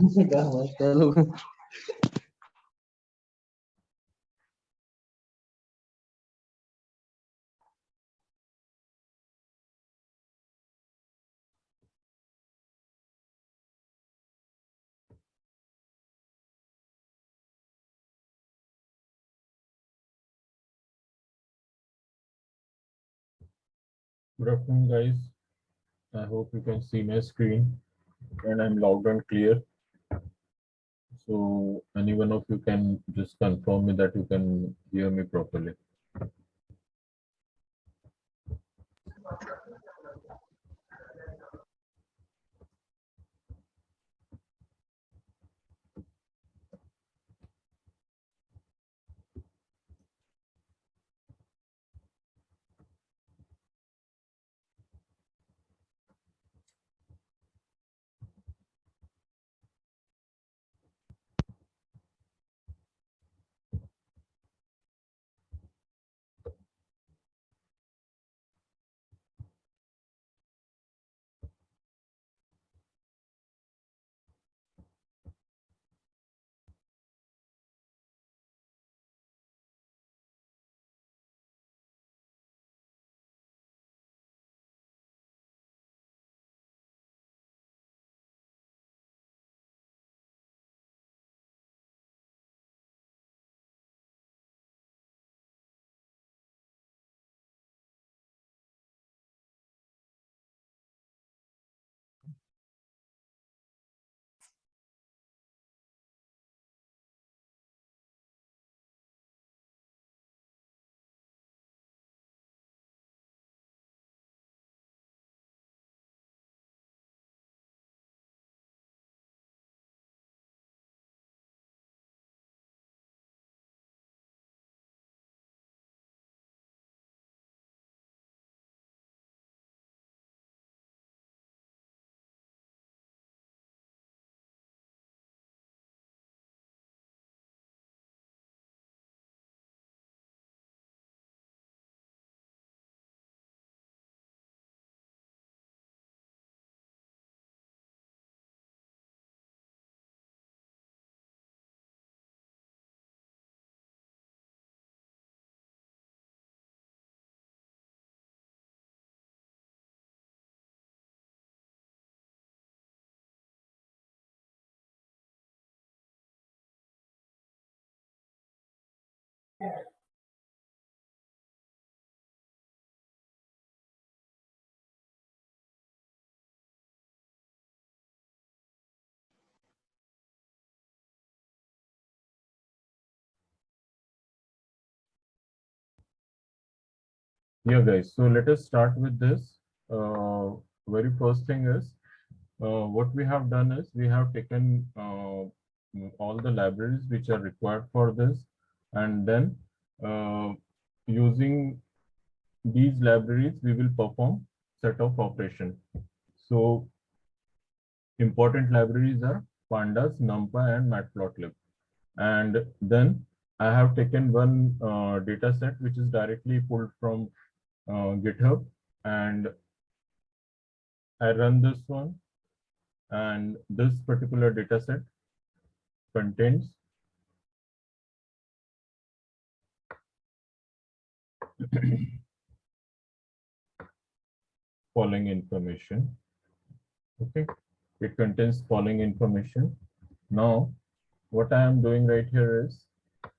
Good afternoon, guys. I hope you can see my screen and I'm loud and clear. So any one of you can just confirm me that you can hear me properly. Yeah, guys. So let us start with this. Very first thing is what we have done is we have taken all the libraries which are required for this, and then using these libraries, we will perform set of operation. So important libraries are Pandas, NumPy, and Matplotlib. And then I have taken one data set which is directly pulled from GitHub, and I run this one, and this particular data set contains following information. Okay, it contains following information. Now, what I am doing right here is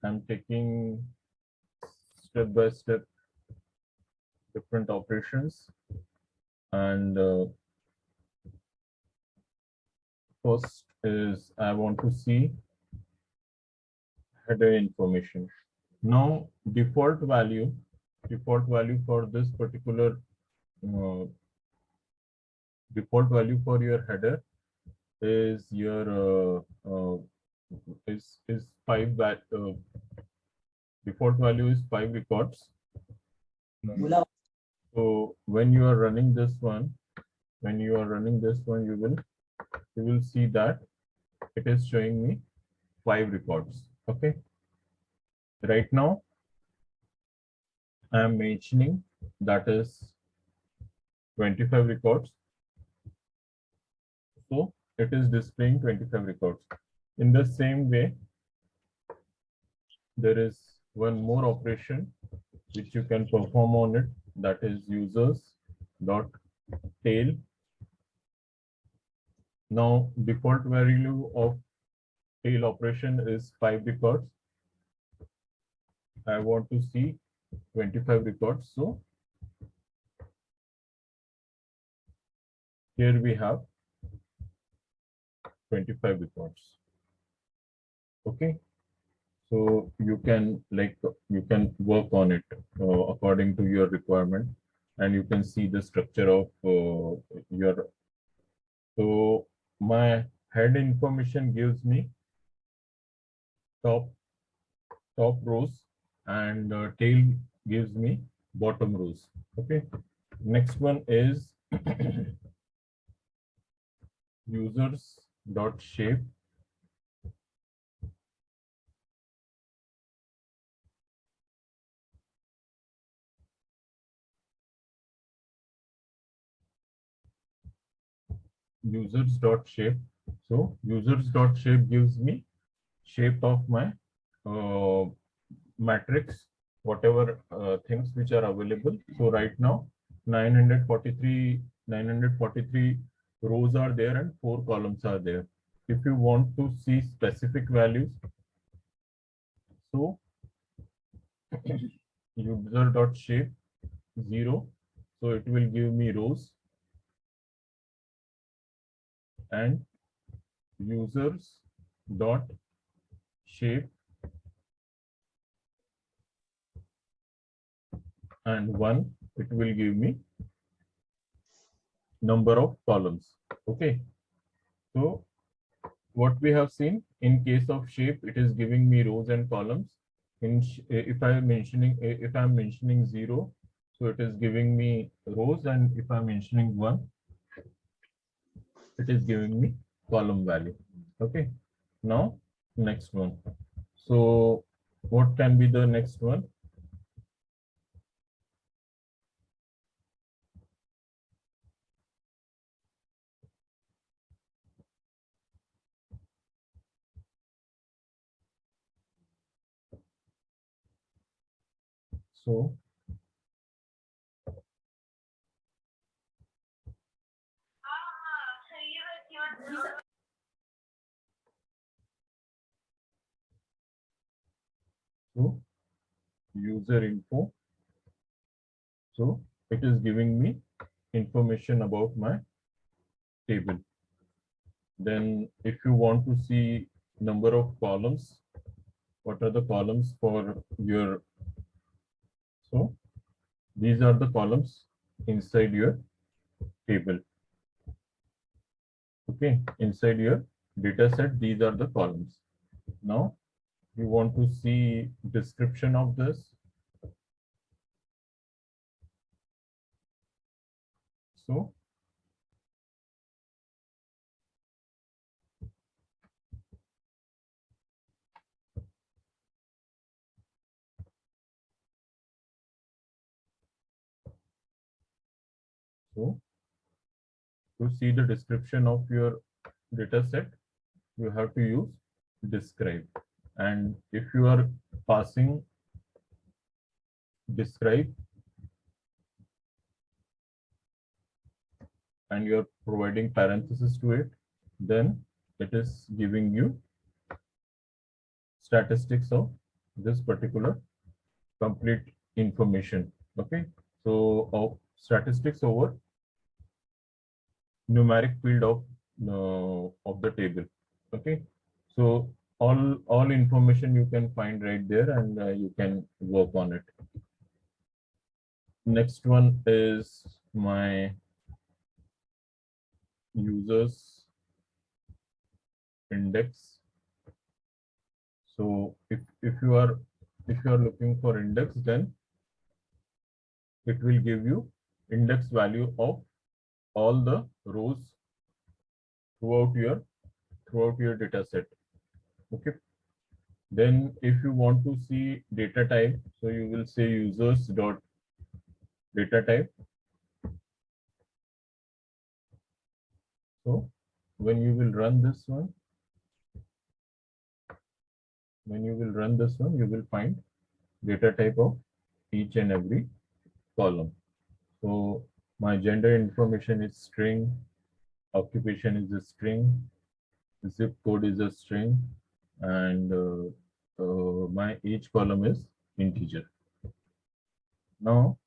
I'm taking step by step different operations, and first is I want to see header information. Now, default value for this particular uh, default value for your header is your is default value is 5 records. So when you are running this one, you will see that it is showing me 5 records. Okay. Right now, I am mentioning that is 25 records. So it is displaying 25 records. In the same way, there is one more operation which you can perform on it, that is users dot tail. Now default value of tail operation is 5 records. I want to see 25 records, so here we have 25 records. Okay, so you can work on it according to your requirement, and you can see the structure of your. So my head information gives me top rows, and tail gives me bottom rows. Okay, next one is users dot shape. Users dot shape. So users dot shape gives me shape of my matrix, whatever things which are available. So right now 943 rows are there and 4 columns are there. If you want to see specific values, so user dot shape 0, so it will give me rows, and users dot shape and 1, it will give me number of columns. Okay, so what we have seen, in case of shape, it is giving me rows and columns. If I'm mentioning 0, so it is giving me rows, and if I'm mentioning 1, it is giving me column value. Okay, now next one. So what can be the next one? So user info. So it is giving me information about my table. Then if you want to see number of columns, what are the columns for your, so these are the columns inside your table. Okay, inside your data set, these are the columns. Now you want to see description of this. So to see the description of your data set, you have to use describe. And if you are passing describe and you're providing parentheses to it, then it is giving you statistics of this particular complete information. Okay, so statistics over numeric field of the table. Okay, so all information you can find right there, and you can work on it. Next one is my users index. So if you are looking for index, then it will give you index value of all the rows throughout your data set. Okay, then if you want to see data type, so you will say users dot data type. So when you will run this one, you will find data type of each and every column. So my gender information is string, occupation is a string, zip code is a string, and my each column is integer. Now,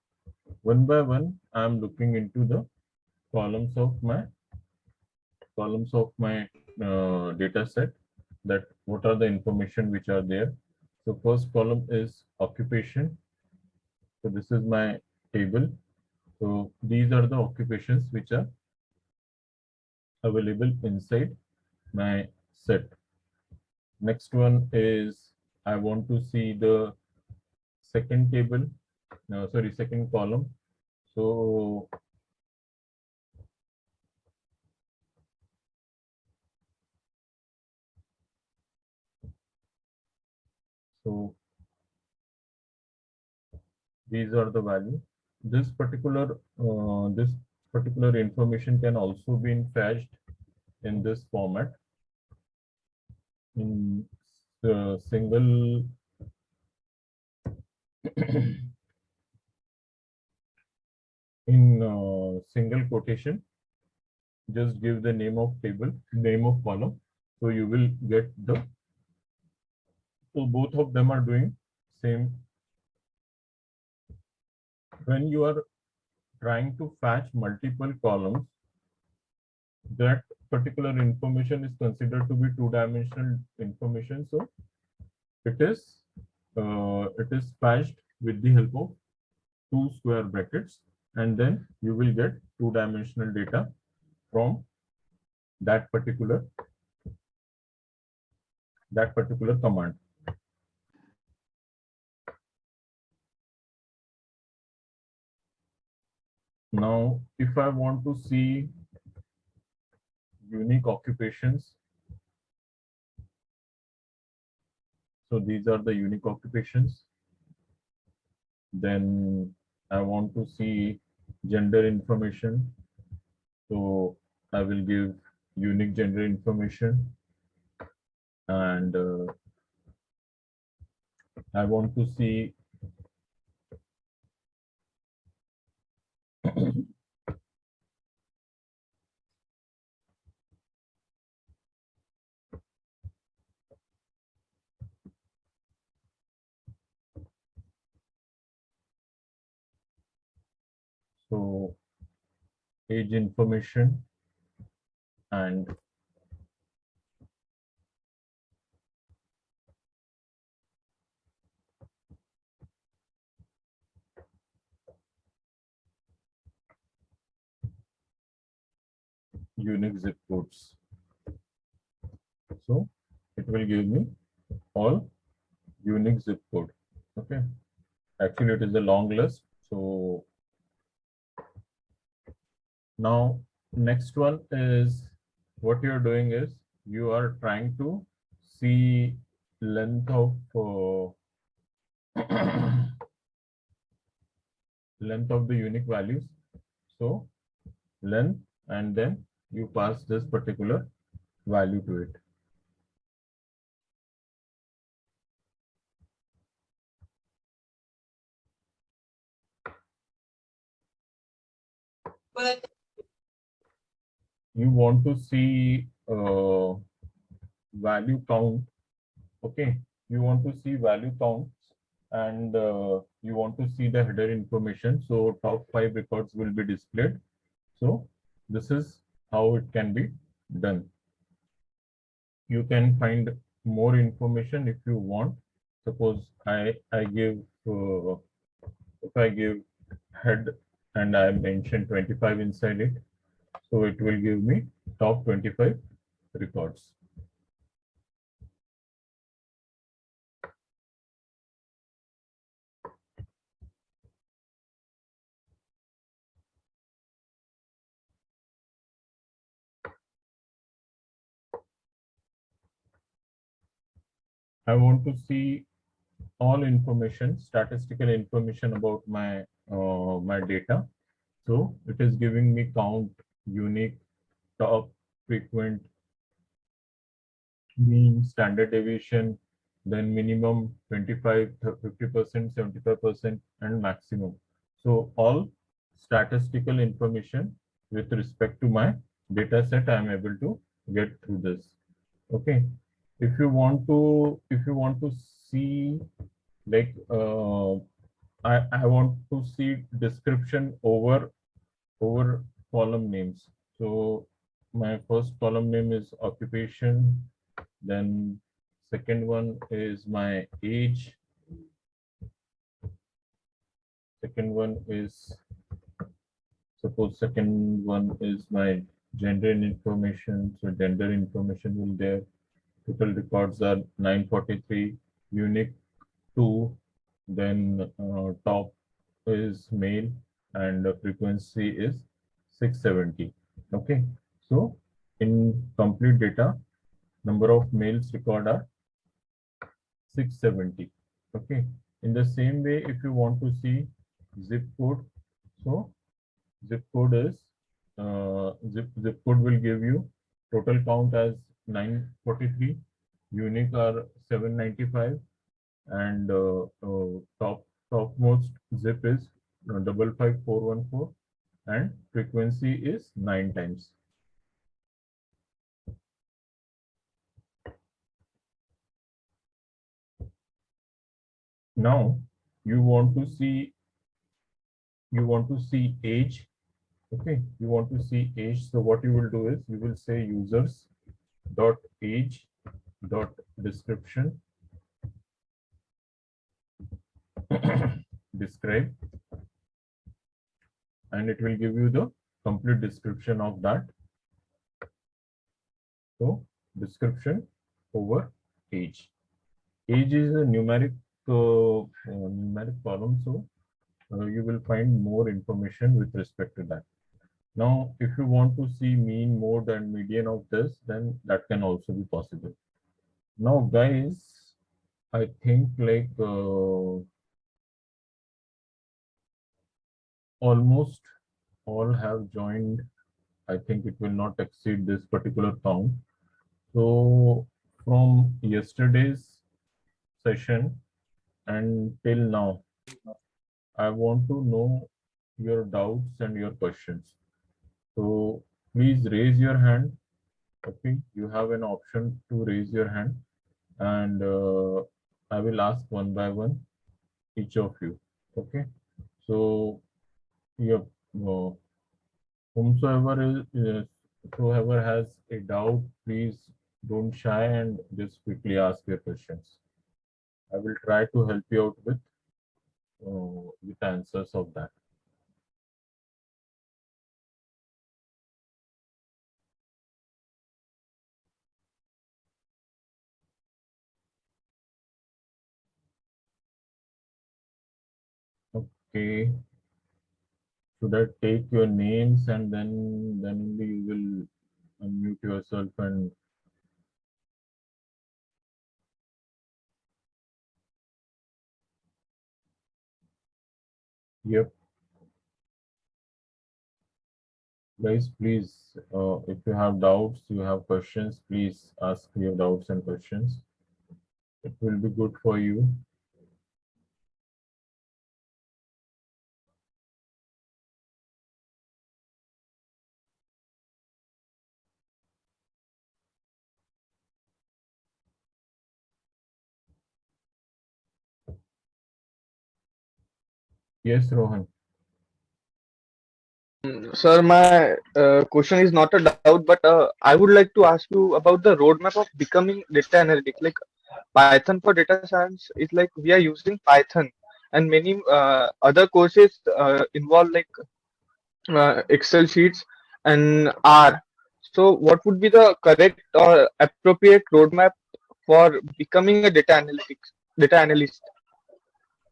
one by one, I am looking into the columns of my data set, that what are the information which are there. So first column is occupation. So this is my table. So these are the occupations which are available inside my set. Next one is I want to see the second table, second column. So these are the value. This particular information can also be fetched in this format in single single quotation. Just give the name of table, name of column, so you will get the. So both of them are doing same. When you are trying to fetch multiple columns, that particular information is considered to be two-dimensional information. So it is fetched with the help of two square brackets, and then you will get two-dimensional data from that particular command. Now, if I want to see unique occupations, so these are the unique occupations. Then I want to see gender information. So I will give unique gender information, and I want to see so age information and unique zip codes. So it will give me all unique zip code. Okay. Actually, it is a long list. So now next one is, what you are doing is you are trying to see length of length of the unique values. So length, and then you pass this particular value to it. But you want to see value count. Okay, you want to see value counts, and you want to see the header information. So top 5 records will be displayed. So this is how it can be done. You can find more information if you want. Suppose I give if I give head and I mention 25 inside it, so it will give me top 25 records. I want to see all information, statistical information about my my data. So it is giving me count, unique, top, frequent, mean, standard deviation, then minimum 25, 50%, 75%, and maximum. So all statistical information with respect to my data set, I am able to get through this. Okay. If you want to see, like, I want to see description over column names. So my first column name is occupation, then second one is my age, second one is, suppose second one is my gender information, so gender information will there. Total records are 943, unique 2, then top is male, and the frequency is 670. Okay, so in complete data, number of males record are 670. Okay, in the same way, if you want to see zip code, so zip code is zip code will give you total count as 943, unique are 795, and topmost zip is 55414, and frequency is 9 times. Now you want to see age. Okay, you want to see age. So what you will do is you will say users dot age dot description describe, and it will give you the complete description of that. So description over age. Age is a numeric column, so you will find more information with respect to that. Now, if you want to see mean, mode, and median of this, then that can also be possible. Now, guys, I think like almost all have joined. I think it will not exceed this particular count. So from yesterday's session until now, I want to know your doubts and your questions. So please raise your hand. Okay, you have an option to raise your hand, and I will ask one by one each of you. Okay, so yeah, uh, whosoever has a doubt, please don't shy and just quickly ask your questions. I will try to help you out with answers of that. Okay. Should I take your names and then only you will unmute yourself and yep. Guys, please, if you have doubts, you have questions, please ask your doubts and questions. It will be good for you. Yes, Rohan. Sir, my question is not a doubt, but I would like to ask you about the roadmap of becoming data analytic. Like Python for data science is like we are using Python, and many other courses involve like Excel sheets and R. So, what would be the correct or appropriate roadmap for becoming a data analyst?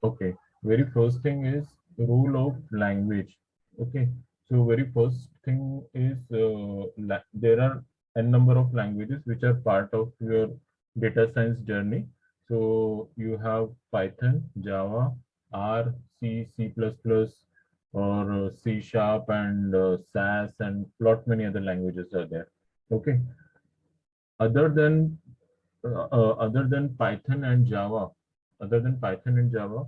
Okay. Very first thing is rule of language. Okay. So very first thing is there are n number of languages which are part of your data science journey. So you have Python, Java, R, C, C++, or C Sharp, and SAS, and lot many other languages are there. Okay. Other than other than Python and Java, other than Python and Java,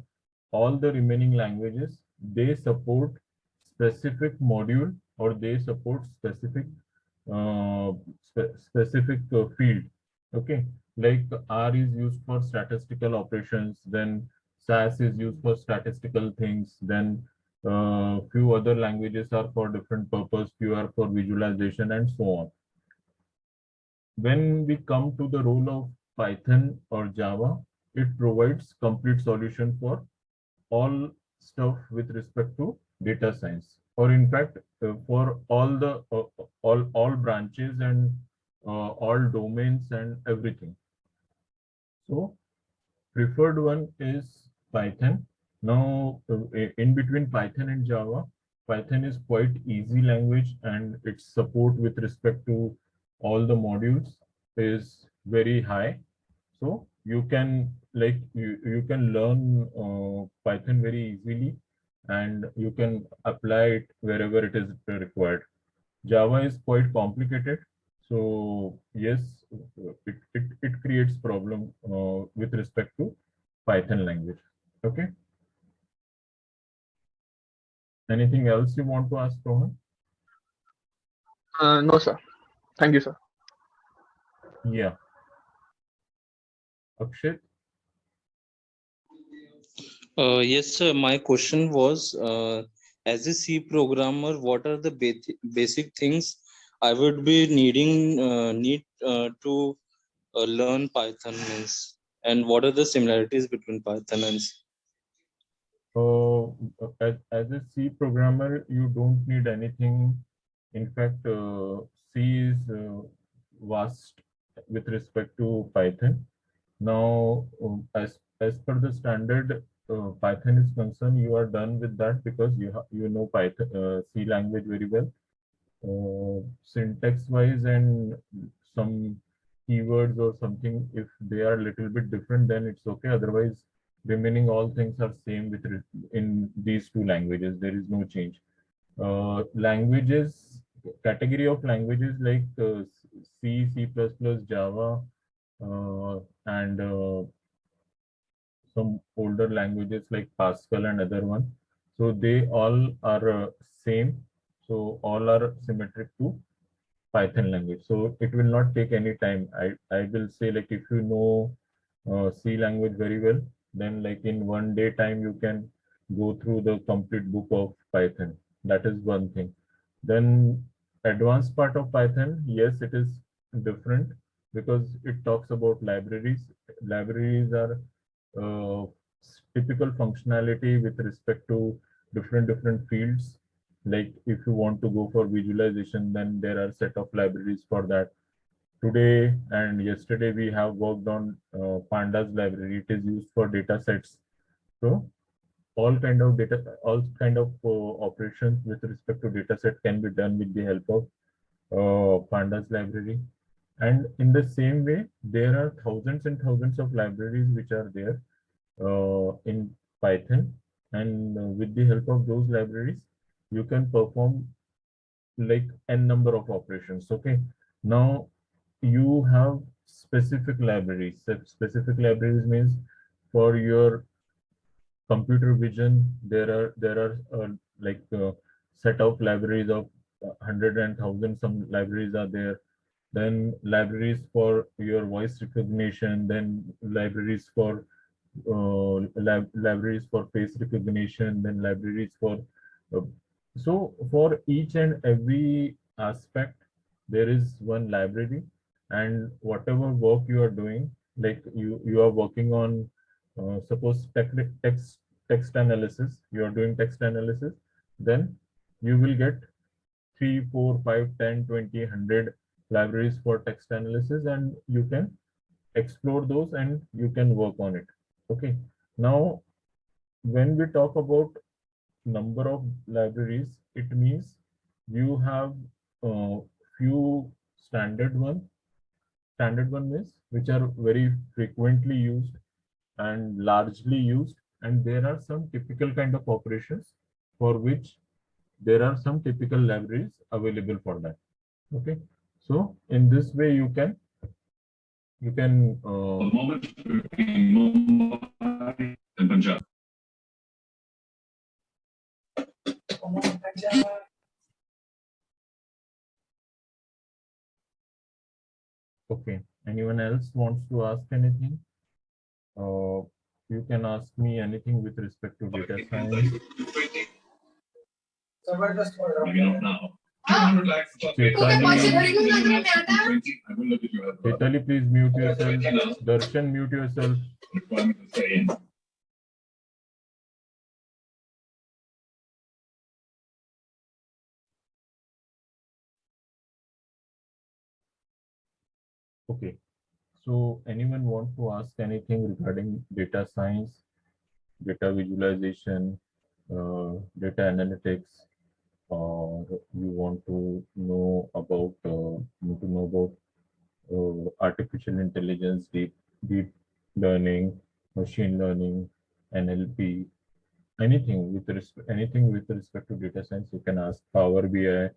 all the remaining languages, they support specific module, or they support specific field. Okay, like R is used for statistical operations, then SAS is used for statistical things, then few other languages are for different purpose, few are for visualization, and so on. When we come to the role of Python or Java, it provides complete solution for all stuff with respect to data science, or in fact, for all the all branches and all domains and everything. So preferred one is Python. Now, in between Python and Java, Python is quite easy language, and its support with respect to all the modules is very high. So you can you can learn Python very easily, and you can apply it wherever it is required. Java is quite complicated. So yes, it creates problem with respect to Python language. Okay. Anything else you want to ask, Rohan? No, sir. Thank you, sir. Yeah. Akshay? Yes, sir. My question was, as a C programmer, what are the basic things I would be need to learn Python means, and what are the similarities between Python and C? As a C programmer, you don't need anything. In fact, C is vast with respect to Python. Now, as per the standard, Python is concerned, you are done with that because you know Python C language very well. Syntax wise and some keywords or something, if they are a little bit different, then it's okay. Otherwise, remaining all things are same with in these two languages. There is no change. Languages, category of languages like C, C++, Java, and some older languages like Pascal and other one. So they all are same. So all are symmetric to Python language. So it will not take any time. I will say, like, if you know C language very well, then like in 1 day time you can go through the complete book of Python. That is one thing. Then advanced part of Python, yes, it is different because it talks about libraries. Libraries are uh, typical functionality with respect to different fields. Like if you want to go for visualization, then there are set of libraries for that. Today and yesterday we have worked on Pandas library. It is used for data sets. So all kind of operations with respect to data set can be done with the help of Pandas library. And in the same way, there are thousands and thousands of libraries which are there in Python. And with the help of those libraries, you can perform like n number of operations. Okay. Now you have specific libraries. Specific libraries means for your computer vision, there are like set of libraries of hundred and thousand. Some libraries are there. Then libraries for your voice recognition. Then libraries for libraries for face recognition. Then libraries for uh, so for each and every aspect, there is one library. And whatever work you are doing, like you are working on suppose text analysis, you are doing text analysis, then you will get 3, 4, 5, 10, 20, 100 libraries for text analysis, and you can explore those and you can work on it. Okay. Now, when we talk about number of libraries, it means you have few standard one. Standard one means which are very frequently used and largely used, and there are some typical kind of operations for which there are some typical libraries available for that. Okay. So in this way, you can The moment between Mumbai and Punjab. okay. Anyone else wants to ask anything? You can ask me anything with respect to data science. Maybe not now. 200 lakhs plus Chaitali, I will look at you as well. Chaitali, please mute yourself. Darshan, mute yourself. Requirement to stay in. Okay. So anyone want to ask anything regarding data science, data visualization, data analytics, or you want to know about artificial intelligence, deep learning, machine learning, NLP, anything with respect to data science, you can ask. Power BI,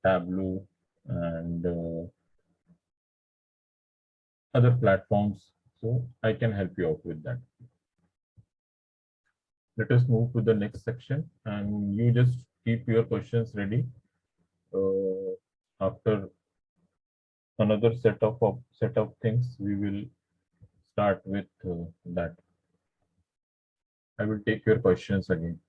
Tableau, and other platforms. So I can help you out with that. Let us move to the next section, and you just keep your questions ready. After another set of things, we will start with that. I will take your questions again.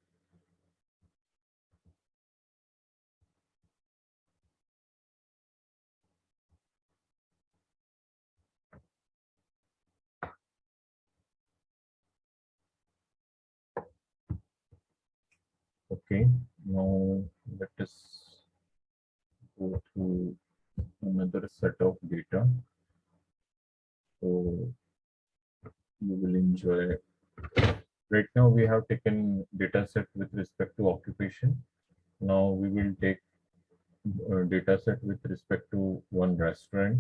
Okay, now let us go to another set of data. So you will enjoy. Right now we have taken data set with respect to occupation. Now we will take a data set with respect to one restaurant,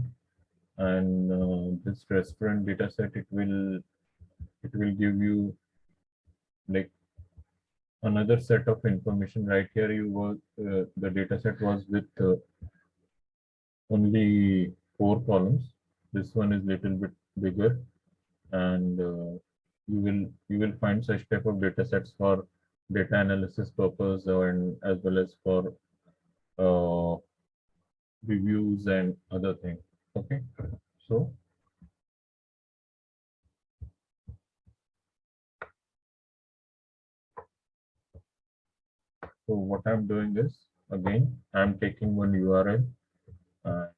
and this restaurant data set, it will give you like another set of information. Right here you were the data set was with only 4 columns. This one is little bit bigger, and you will find such type of data sets for data analysis purpose, and as well as for uh, reviews and other things. Okay, so what I'm doing is, again, I'm taking one URL, and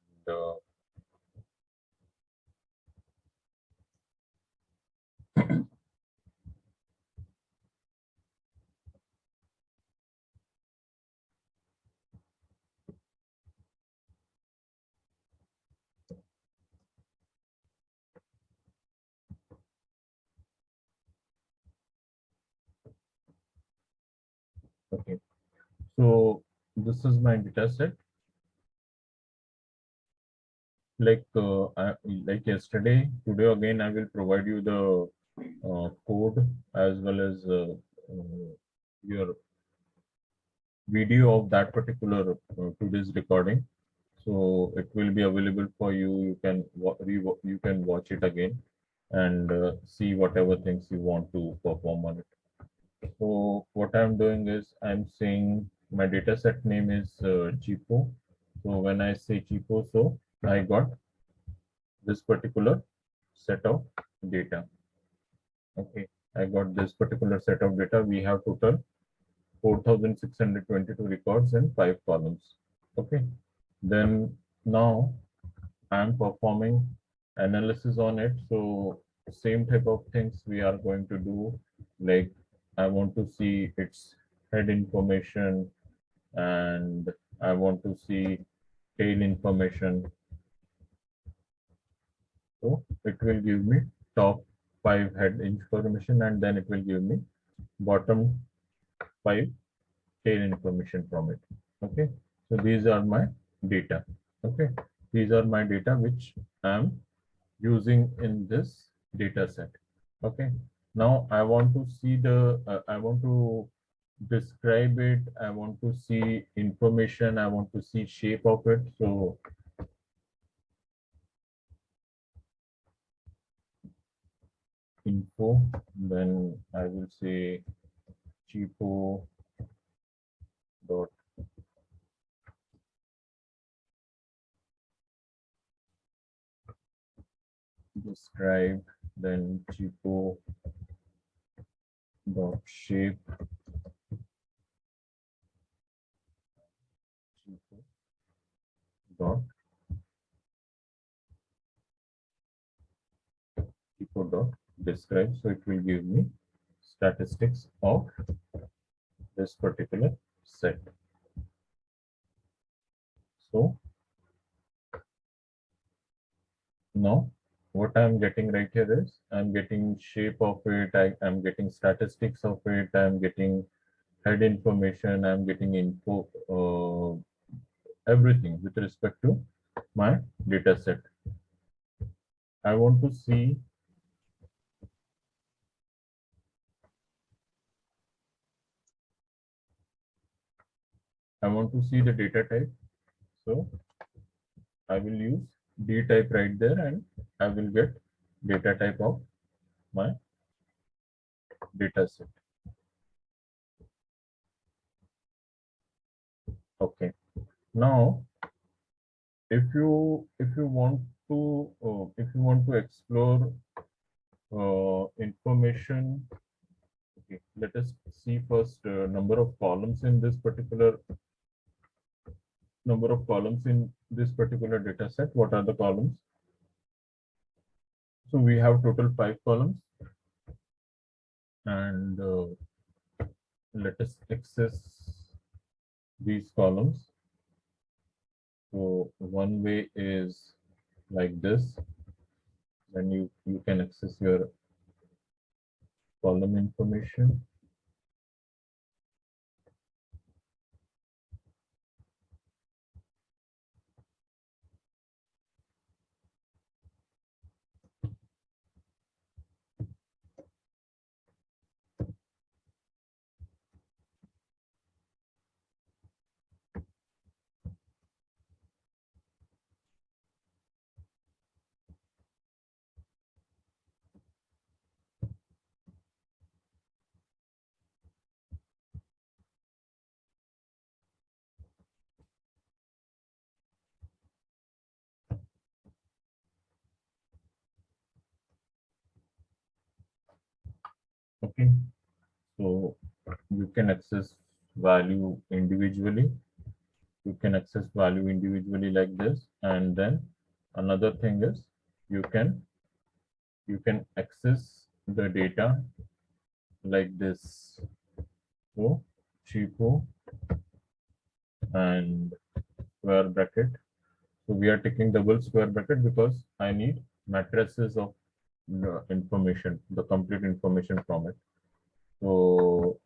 okay, so this is my data set. Like yesterday, today again I will provide you the code as well as your video of that particular today's recording. So it will be available for you. You can watch it again and see whatever things you want to perform on it. So what I'm doing is I'm saying my data set name is cheapo. So when I say cheapo, so I got this particular set of data. Okay, I got this particular set of data. We have total 4,622 records in 5 columns. Okay, then now I'm performing analysis on it. So same type of things we are going to do. Like I want to see its head information, and I want to see tail information. So it will give me top 5 head information, and then it will give me bottom 5 tail information from it. Okay, so these are my data. Okay, these are my data which I'm using in this data set. Okay, now I want to see I want to describe it. I want to see information. I want to see shape of it. So info, then I will say cheapo dot describe, then cheapo dot shape, cheapo dot describe. So it will give me statistics of this particular set. So now what I'm getting right here is I'm getting shape of it, I'm getting statistics of it, I'm getting head information, I'm getting info, everything with respect to my data set. I want to see the data type. So I will use D type right there and I will get data type of my data set. Okay. Now, if you want to explore information, okay, let us see first number of columns in this particular data set. What are the columns? So we have total 5 columns, and let us access these columns. So one way is like this. Then you can access your column information. Okay, so you can access value individually. You can access value individually like this, and then another thing is you can access the data like this. So cheapo and square bracket. So we are taking double square bracket because I need matrices of the information, the complete information from it. So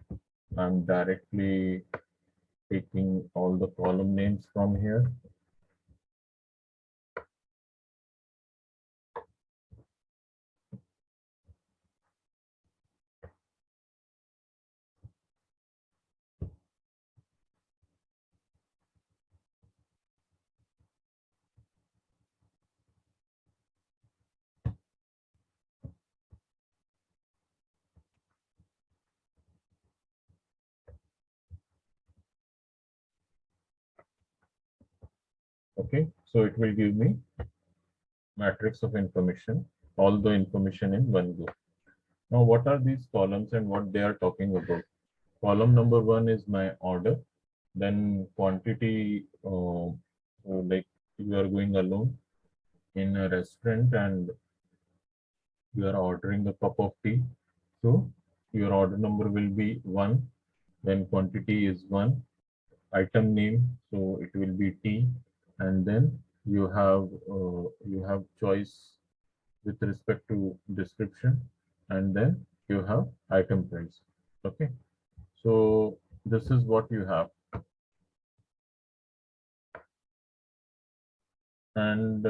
I'm directly taking all the column names from here. Okay, so it will give me matrix of information, all the information in one go. Now, what are these columns and what they are talking about? Column number 1 is my order, then quantity, like you are going alone in a restaurant and you are ordering a cup of tea. So your order number will be 1, then quantity is 1, item name, so it will be tea, and then you have choice with respect to description, and then you have item price. Okay, so this is what you have. And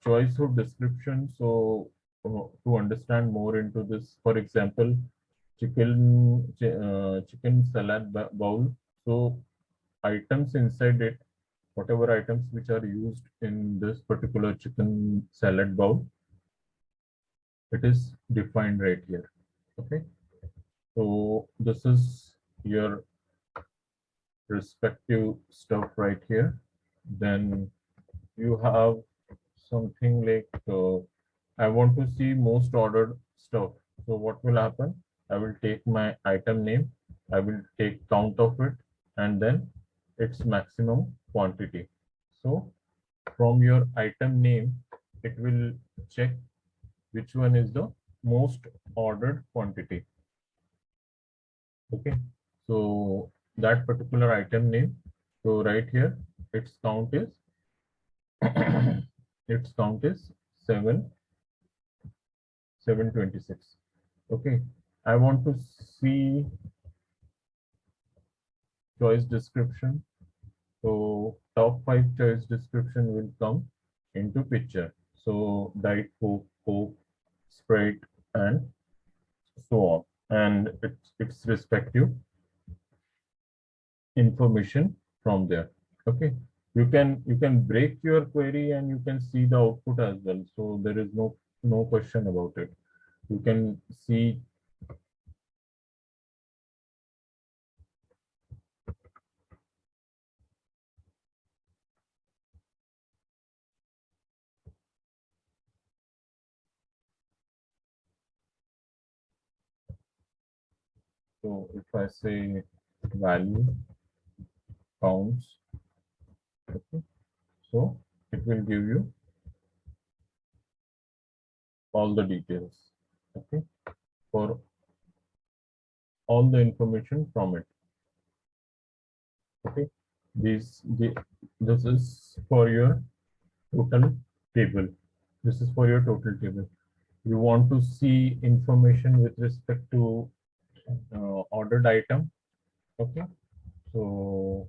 choice of description. So to understand more into this, for example, chicken salad bowl. So items inside it, whatever items which are used in this particular chicken salad bowl, It is defined right here. Okay, so this is your respective stuff right here. Then you have something like I want to see most ordered stuff. So what will happen? I will take my item name, I will take count of it, and then its maximum quantity. So from your item name, it will check which one is the most ordered quantity. Okay, so that particular item name. So right here, its count is its count is 726. Okay, I want to see choice description. So top 5 choice description will come into picture. So Diet Coke, Sprite, and so on, and its respective information from there. Okay, you can break your query and you can see the output as well. So there is no question about it. You can see so if I say value counts, okay, so it will give you all the details, okay, for all the information from it. Okay, this is for your total table. This is for your total table. You want to see information with respect to ordered item. Okay, so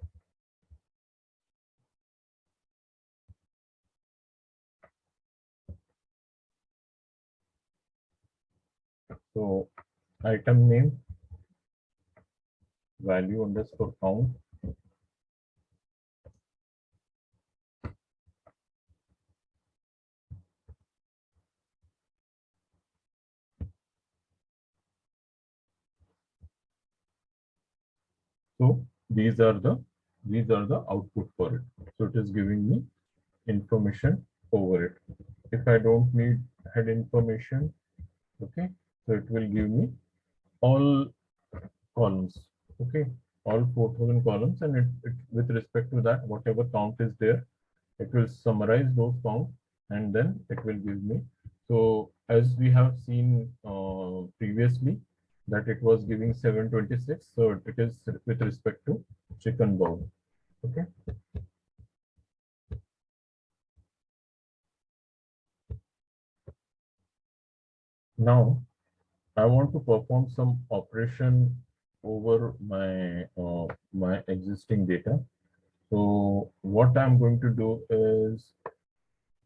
item name value underscore count. So these are the output for it. So it is giving me information over it. If I don't need head information, okay, so it will give me all columns, okay, all 4,000 columns, and it with respect to that, whatever count is there, it will summarize those counts and then it will give me. So as we have seen previously that it was giving 726, so it is with respect to chicken bowl. Okay, now I want to perform some operation over my existing data. So what I'm going to do is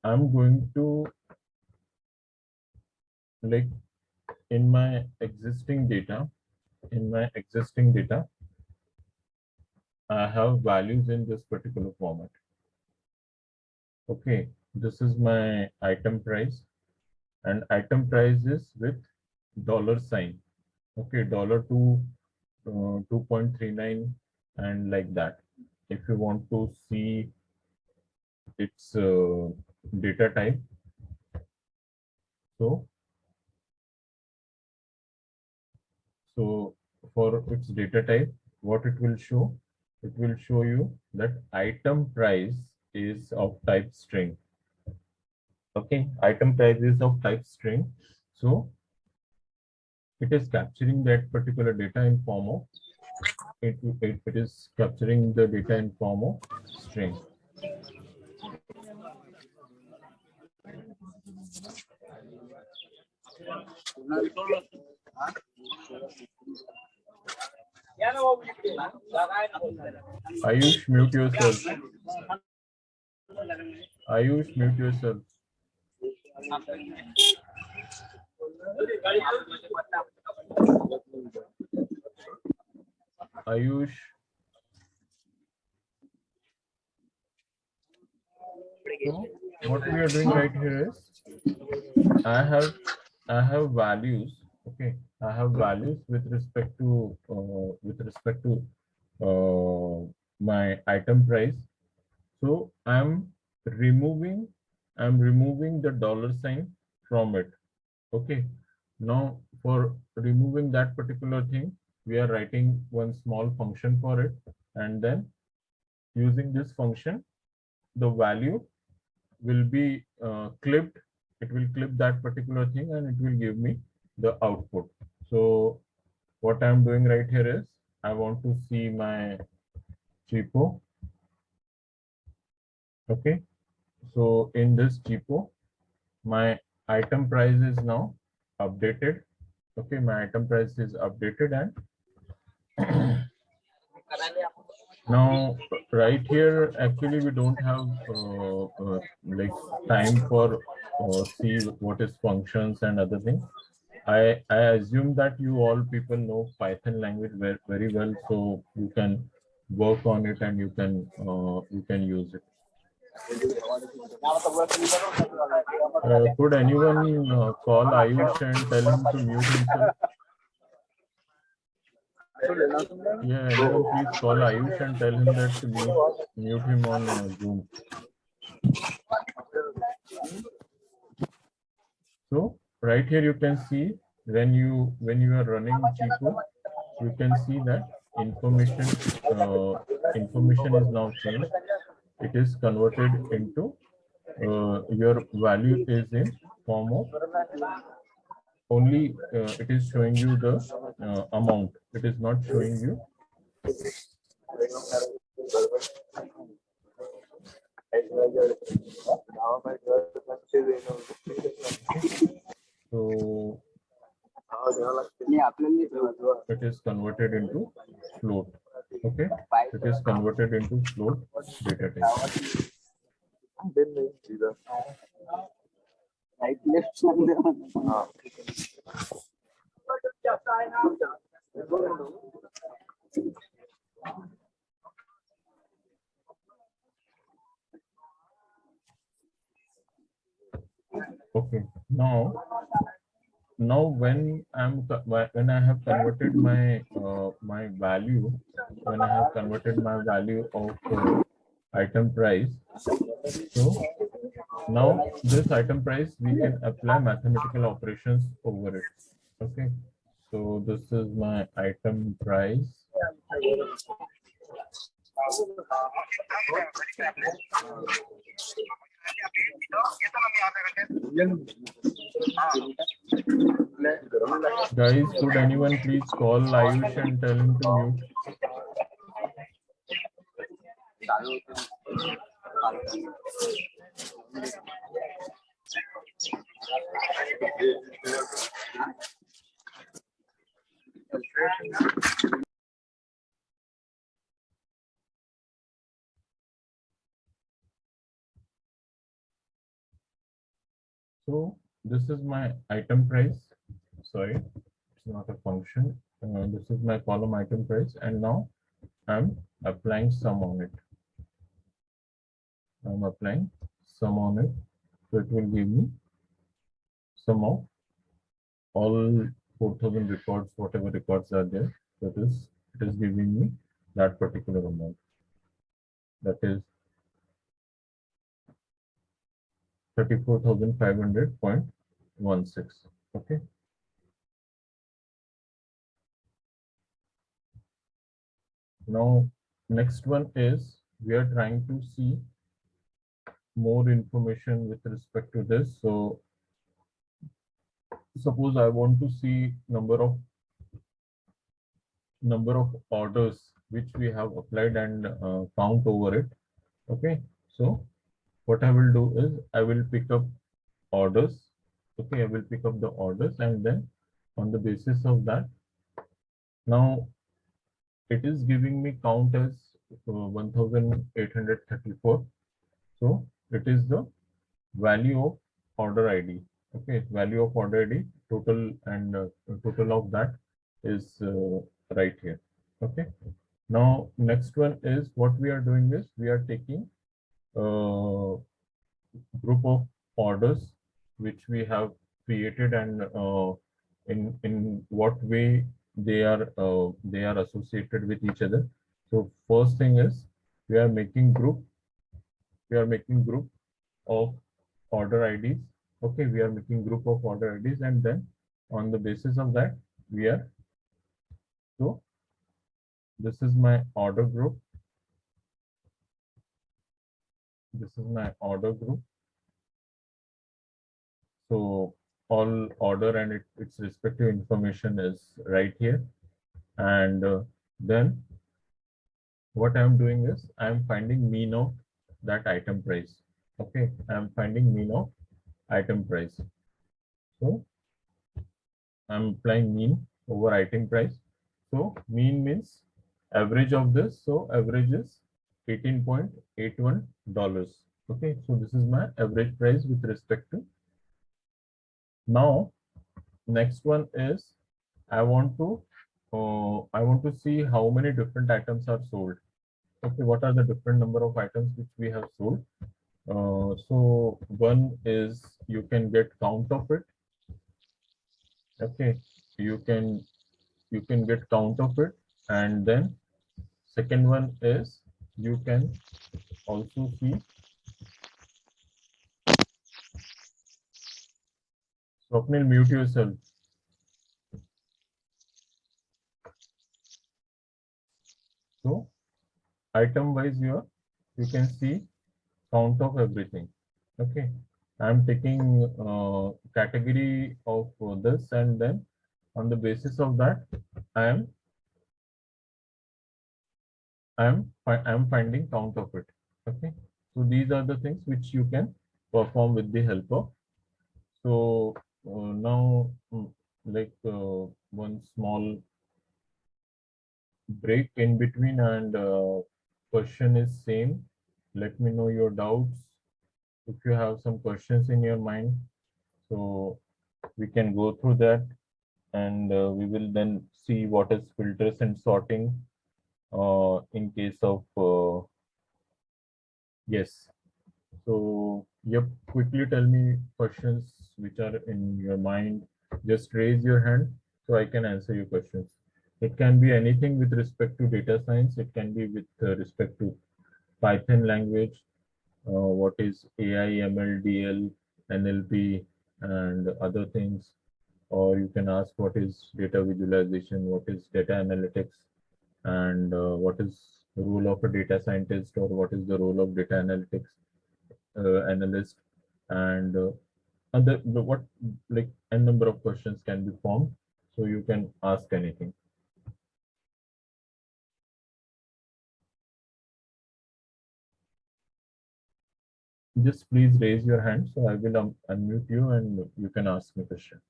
I'm going to, like, in my existing data, I have values in this particular format. Okay, this is my item price, and item price is with dollar sign. Okay, dollar to 2.39 and like that. If you want to see its data type, so for its data type, what it will show you that item price is of type string. Okay, item price is of type string. So it is capturing that particular data in form of it is capturing the data in form of string. Ayush, mute yourself. Ayush, mute yourself. Ayush. So what we are doing right here is I have I have values. Okay, I have values with respect to my item price. So I'm removing the dollar sign from it. Okay. Now for removing that particular thing, we are writing one small function for it, and then using this function, the value will be clipped. It will clip that particular thing and it will give me the output. So what I'm doing right here is I want to see my cheapo. Okay. So in this cheapo, my item price is now updated. Okay, my item price is updated, and now right here actually we don't have like time for see what is functions and other things. I assume that you all people know Python language very well, so you can work on it and you can use it. Could anyone call Ayush and tell him to mute himself? Yeah, anyone please call Ayush and tell him that to mute him on Zoom. So right here you can see when you are running Chico, you can see that information is now changed. It is converted into your value is in form of only it is showing you the amount. It is not showing you. So it is converted into float. Okay, it is converted into float data type. Okay, now when I have converted my my value, when I have converted my value of item price, so now this item price we can apply mathematical operations over it. Okay, so this is my item price. Guys, could anyone please call Ayush and tell him to mute? So this is my item price. Sorry, it's not a function. This is my column item price, and now I'm applying sum on it. I'm applying sum on it, so it will give me sum of all 4,000 records, whatever records are there. That is, it is giving me that particular amount. That is 34,500.16. Okay. Now, next one is we are trying to see more information with respect to this. So, suppose I want to see number of orders which we have applied and count over it. Okay. So, what I will do is I will pick up orders. Okay, I will pick up the orders, and then on the basis of that, now it is giving me count as 1834. So it is the value of order ID. Okay, value of order ID total, and total of that is right here. Okay, now next one is what we are doing is we are taking group of orders which we have created and in what way they are associated with each other. So first thing is we are making group of order IDs. Okay, we are making group of order IDs, and then on the basis of that we are, so this is my order group. This is my order group. So all order and its respective information is right here. And then what I'm doing is I'm finding mean of that item price. Okay, I'm finding mean of item price. So I'm applying mean over item price. So mean means average of this. So average is $18.81. Okay, so this is my average price with respect to. Now next one is I want to see how many different items are sold. Okay, what are the different number of items which we have sold? So one is you can get count of it. Okay, you can get count of it, and then second one is you can also see. Swapnil, mute yourself. So item wise you can see count of everything. Okay, I'm taking category of this, and then on the basis of that I'm finding count of it. Okay, so these are the things which you can perform with the help of. So now like one small break in between, and question is same. Let me know your doubts if you have some questions in your mind, so we can go through that, and we will then see what is filters and sorting in case of yes. So yep, quickly tell me questions which are in your mind. Just raise your hand so I can answer your questions. It can be anything with respect to data science. It can be with respect to Python language, what is AI, ML, DL, NLP, and other things. Or you can ask what is data visualization, what is data analytics, and what is the role of a data scientist, or what is the role of data analytics analyst, and other what, like n number of questions can be formed. So you can ask anything. Just please raise your hand, so I will unmute you and you can ask me question.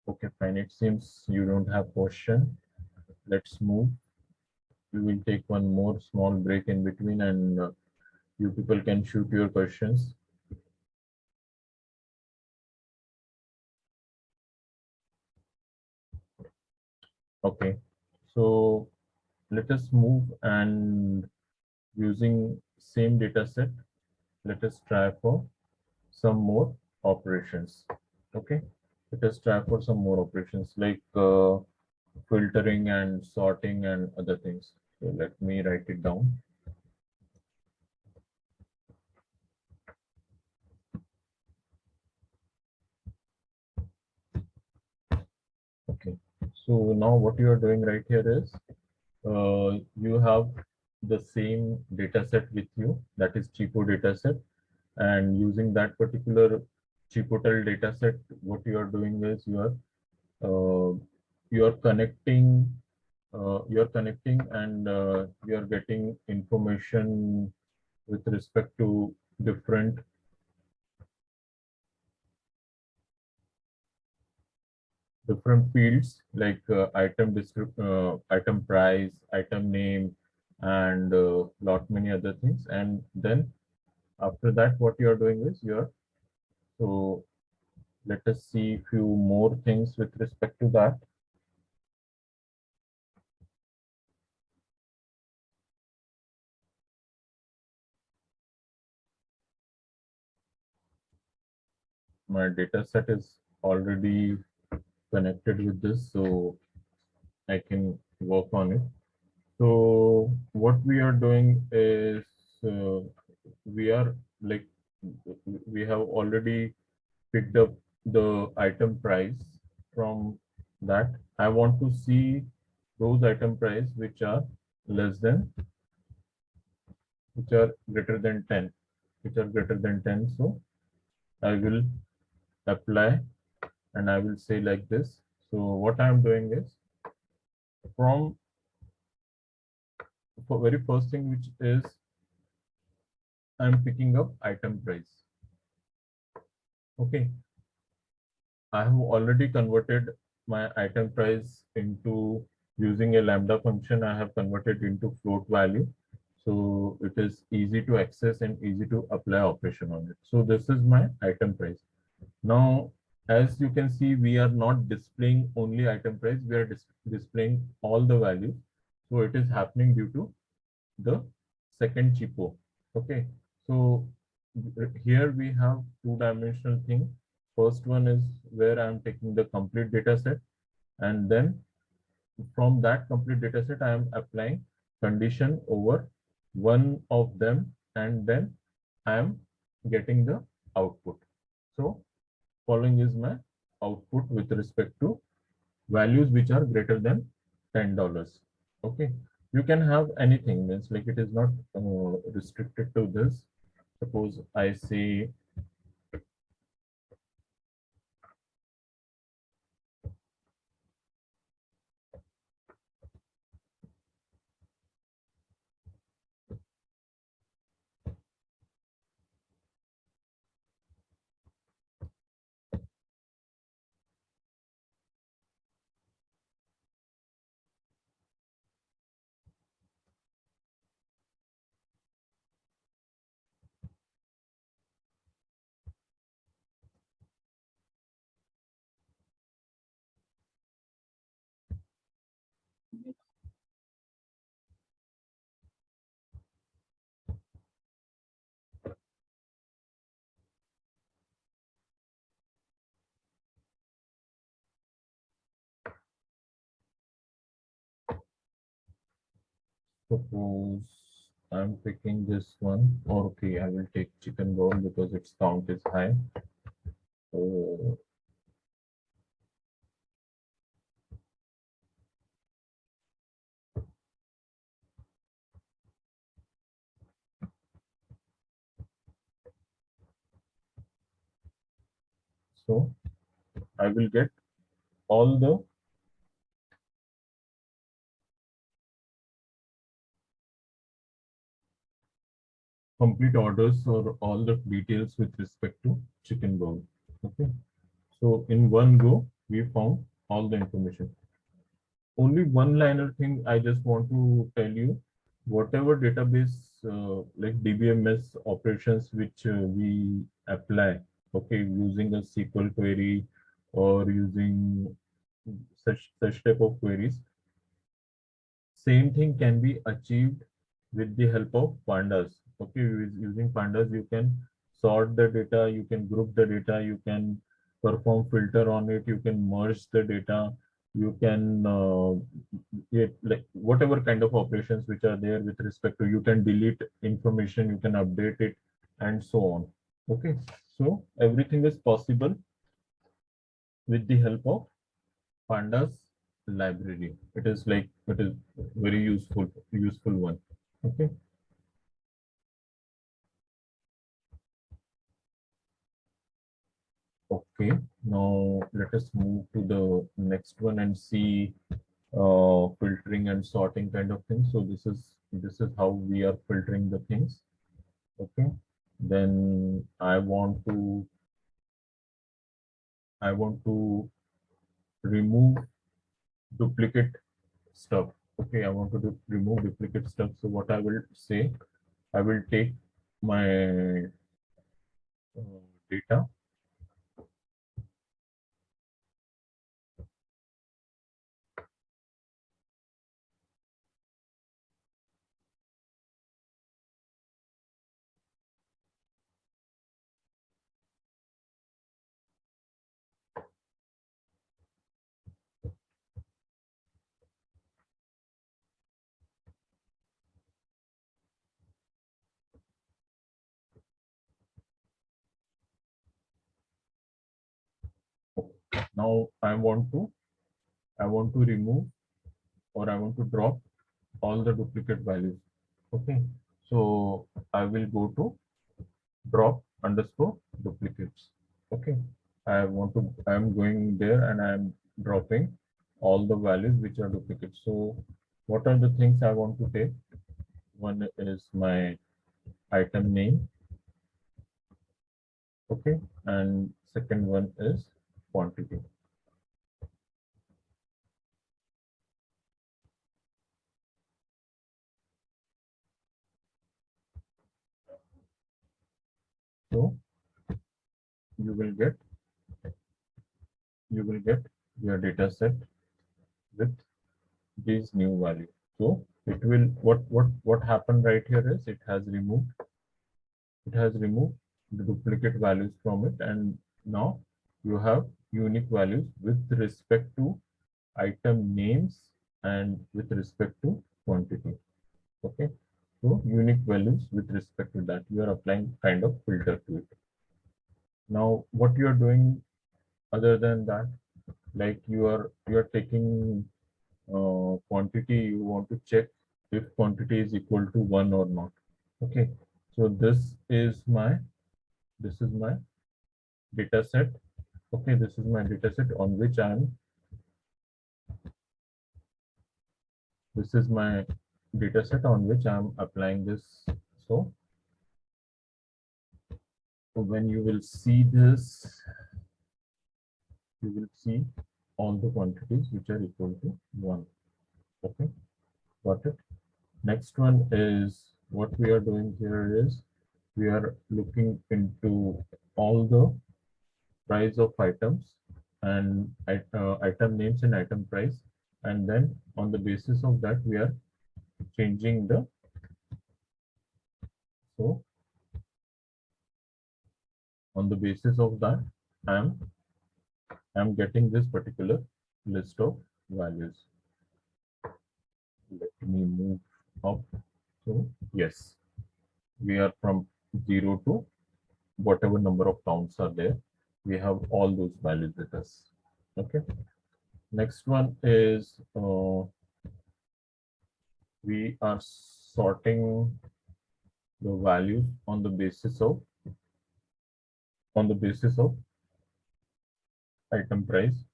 Okay, fine. It seems you don't have question. Let's move. We will take one more small break in between, and you people can shoot your questions. Okay, so let us move, and using same data set, let us try for some more operations. Okay, let us try for some more operations like filtering and sorting and other things. So let me write it down. Okay, so now what you are doing right here is you have the same data set with you, that is cheapo data set, and using that particular chipotle data set, what you are doing is you are connecting and you are getting information with respect to different fields like item price, item name, and lot many other things. And then after that, what you are doing is let us see few more things with respect to that. My data set is already connected with this, so I can work on it. So what we are doing is we are like we have already picked up the item price. From that, I want to see those item price which are less than, which are greater than 10, which are greater than 10. So I will apply and I will say like this. So what I'm doing is, from for very first thing, which is I'm picking up item price. Okay, I have already converted my item price into, using a lambda function, I have converted into float value. So it is easy to access and easy to apply operation on it. So this is my item price. Now, as you can see, we are not displaying only item price, we are displaying all the values. So it is happening due to the second cheapo. Okay, so here we have two-dimensional thing. First one is where I'm taking the complete data set, and then from that complete data set, I am applying condition over one of them, and then I am getting the output. So following is my output with respect to values which are greater than $10. Okay, you can have anything, means like it is not restricted to this. Suppose I say suppose I'm picking this one. Okay, I will take chicken bowl because its count is high. So so I will get all the complete orders or all the details with respect to chicken bowl. Okay, so in one go, we found all the information. Only one liner thing I just want to tell you, whatever database like DBMS operations which we apply, okay, using a SQL query or using such type of queries, same thing can be achieved with the help of pandas. Okay, using pandas, you can sort the data, you can group the data, you can perform filter on it, you can merge the data, you can like whatever kind of operations which are there with respect to, you can delete information, you can update it, and so on. Okay, so everything is possible with the help of pandas library. It is like, it is very useful one. Okay, okay, now let us move to the next one and see filtering and sorting kind of thing. So this is how we are filtering the things. Okay, then I want to remove duplicate stuff. Okay, I want to remove duplicate stuff. So what I will say, I will take my data, Now I want to remove, or I want to drop all the duplicate values. Okay, so I will go to drop underscore duplicates. Okay, I am going there and I am dropping all the values which are duplicates. So what are the things I want to take? One is my item name. Okay, and second one is quantity. So you will get your data set with these new values. So it will, what happened right here is it has removed the duplicate values from it, and now you have unique values with respect to item names and with respect to quantity. Okay, so unique values with respect to that, you are applying kind of filter to it. Now what you are doing other than that, like you are taking quantity, you want to check if quantity is equal to 1 or not. Okay, so this is my data set. Okay, this is my data set on which I'm applying this. So when you will see this, you will see all the quantities which are equal to 1. Okay, got it. Next one is, what we are doing here is we are looking into all the price of items and item names and item price, and then on the basis of that we are changing the, so on the basis of that I'm getting this particular list of values. Let me move up. So yes, we are from 0 to whatever number of counts are there, we have all those values with us. Okay, next one is we are sorting the values on the basis of item price.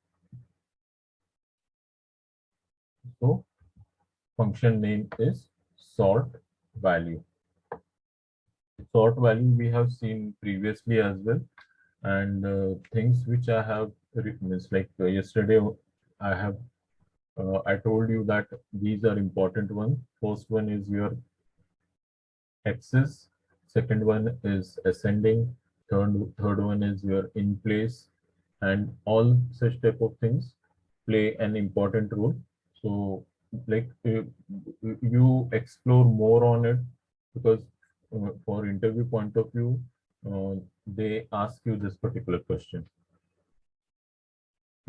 So function name is sort value. Sort value we have seen previously as well, and things which I have written is like yesterday I told you that these are important ones. First one is your axis, second one is ascending, third one is your in place, and all such type of things play an important role. So like you explore more on it, because for interview point of view, they ask you this particular question.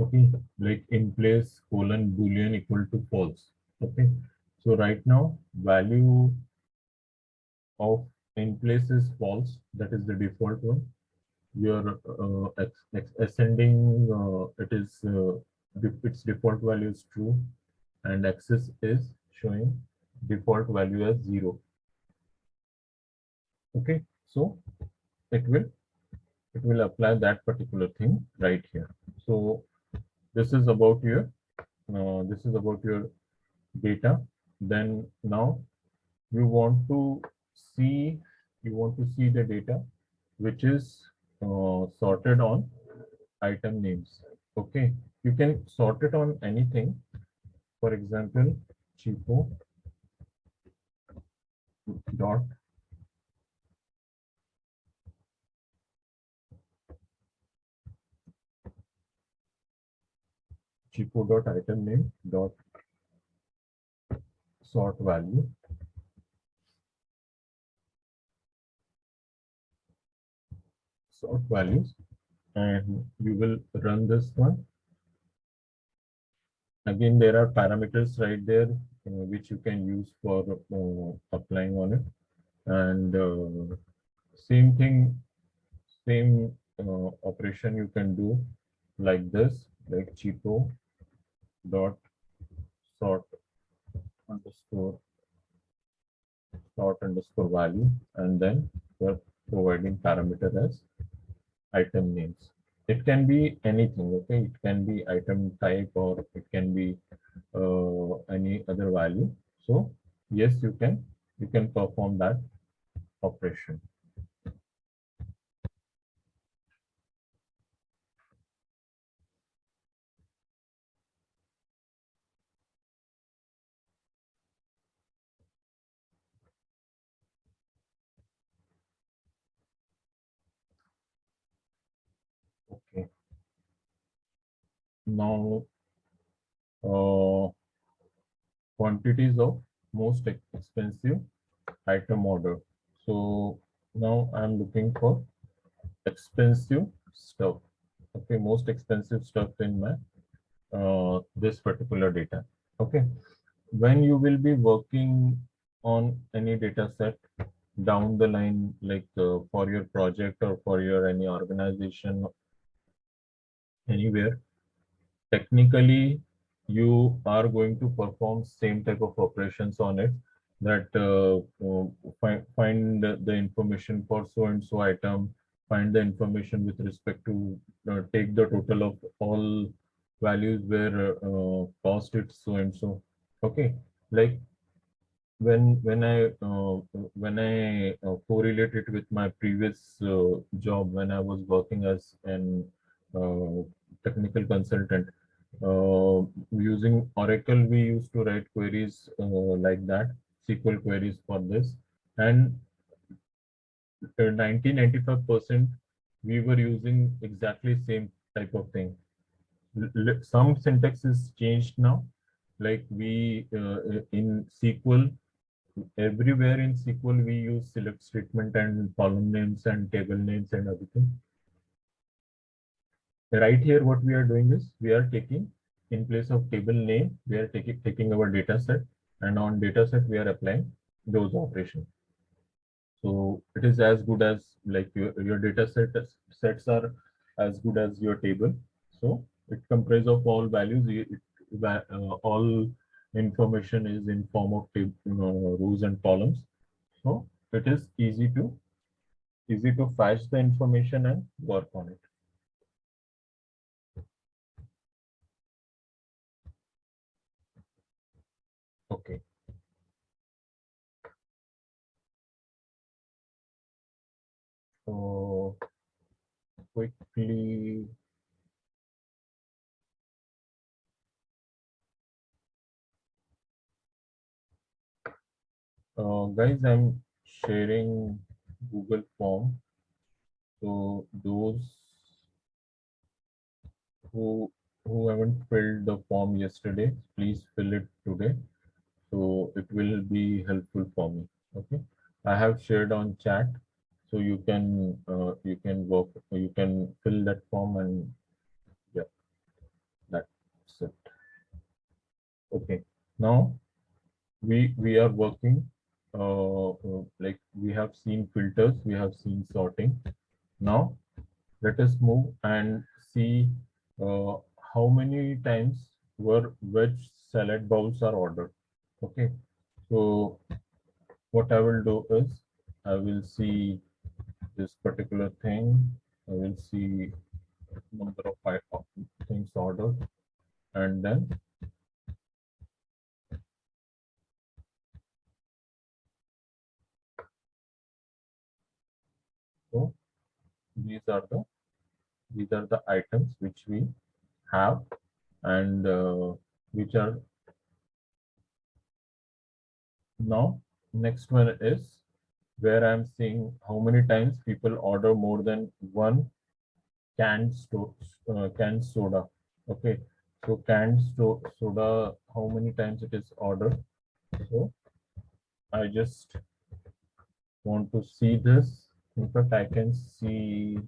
Okay, like in place colon boolean equal to false. Okay, so right now value of in place is false, that is the default one. Your ascending, its default value is true, and axis is showing default value as 0. Okay, so it will apply that particular thing right here. So this is about your data. Then now you want to see the data which is sorted on item names. Okay, you can sort it on anything. For example, cheapo dot item name dot sort values, and you will run this one. Again, there are parameters right there which you can use for applying on it, and same thing, same operation you can do like this. like cheapo dot sort underscore value, and then we're providing parameter as item names. It can be anything, okay? It can be item type or it can be any other value. So yes, you can perform that operation. Okay. Now quantities of most expensive item order. So now I'm looking for expensive stuff. Okay, most expensive stuff in my this particular data. Okay, when you will be working on any data set down the line, like for your project or for your any organization anywhere, technically you are going to perform same type of operations on it, that find the information for so and so item, find the information with respect to take the total of all values where cost it so and so. Okay, like when I correlate it with my previous job when I was working as an uh, technical consultant, using Oracle, we used to write queries like that, SQL queries for this, and 90-95% we were using exactly same type of thing. Some syntax is changed now, like we in SQL, everywhere in SQL we use select statement and column names and table names and everything. Right here, what we are doing is we are taking, in place of table name, we are taking our data set, and on data set we are applying those operations. So it is as good as, like, your data sets are as good as your table. So it comprises of all values. All information is in form of rows and columns. So it is easy to fetch the information and work on it. Okay. So quickly, guys, I'm sharing Google Form. So those who haven't filled the form yesterday, please fill it today. So it will be helpful for me. Okay. I have shared on chat, so you can work, you can fill that form, and yeah, that's it. Okay. Now we are working like we have seen filters, we have seen sorting. Now let us move and see uh, how many times were which salad bowls are ordered. Okay, so what I will do is I will see this particular thing. I will see number of things ordered, and then so these are the items which we have, and which are now. Next one is where I'm seeing how many times people order more than one canned soda. Okay, so soda, how many times it is ordered. So I just want to see this. In fact, I can see,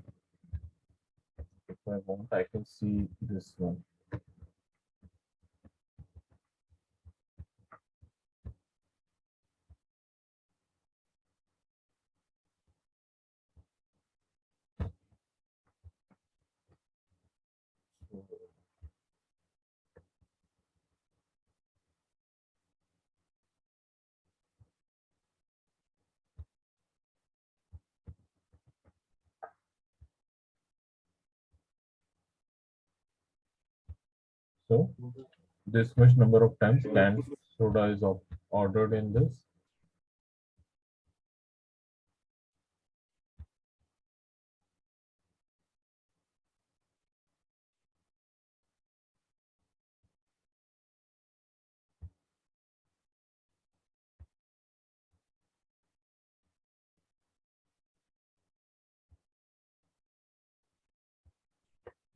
if I want, I can see this one. So this much number of times canned soda is ordered in this.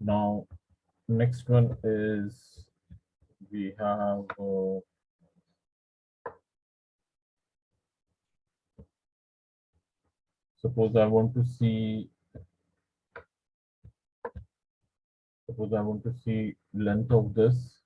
Now, next one is we have suppose I want to see length of this.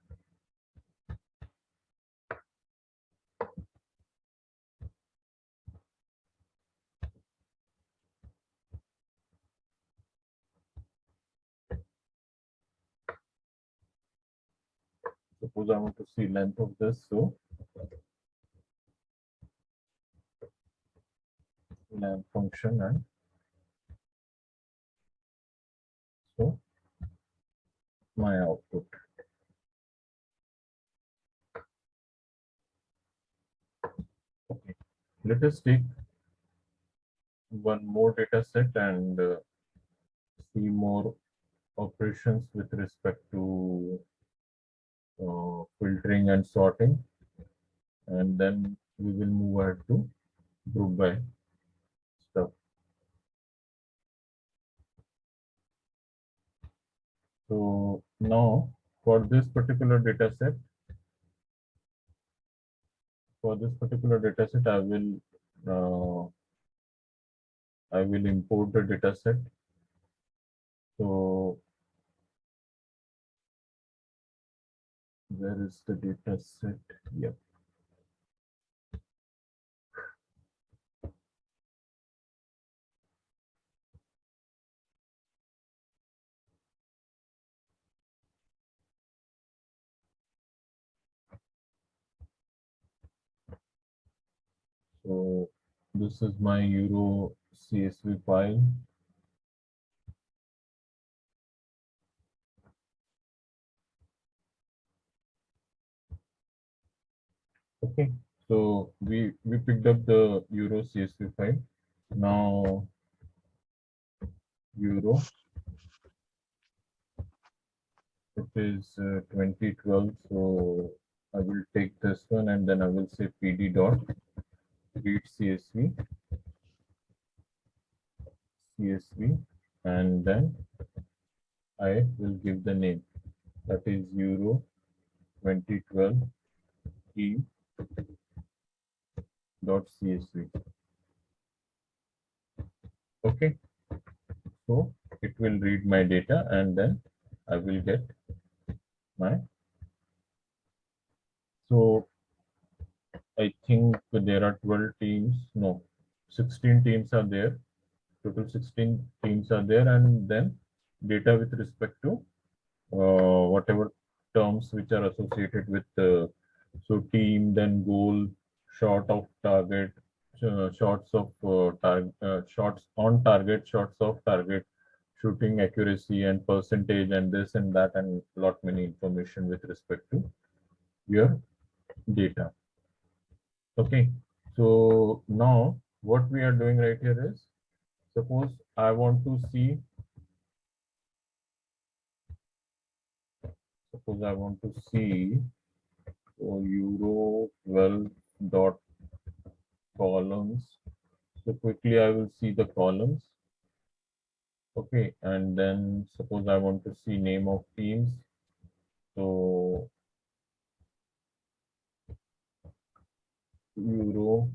Suppose I want to see length of this, so length function, and so my output. Okay, let us take one more data set and see more operations with respect to filtering and sorting, and then we will move ahead to group by stuff. So now for this particular data set, I will import the data set. So where is the data set? Yep. So this is my Euro CSV file. Okay, so we picked up the Euro CSV file. Now Euro, it is 2012. So I will take this one and then I will say pd dot read CSV, and then I will give the name, that is Euro 2012 e dot CSV. Okay, so it will read my data and then I will get my. So I think there are 12 teams, no, 16 teams are there. Total 16 teams are there, and then data with respect to whatever terms which are associated with so team, then goal, shot of target, shots of shots on target, shots of target, shooting accuracy and percentage, and this and that, and lot many information with respect to your data. Okay, so now what we are doing right here is, suppose I want to see, Euro 12 dot columns. So quickly I will see the columns. Okay, and then suppose I want to see name of teams. So Euro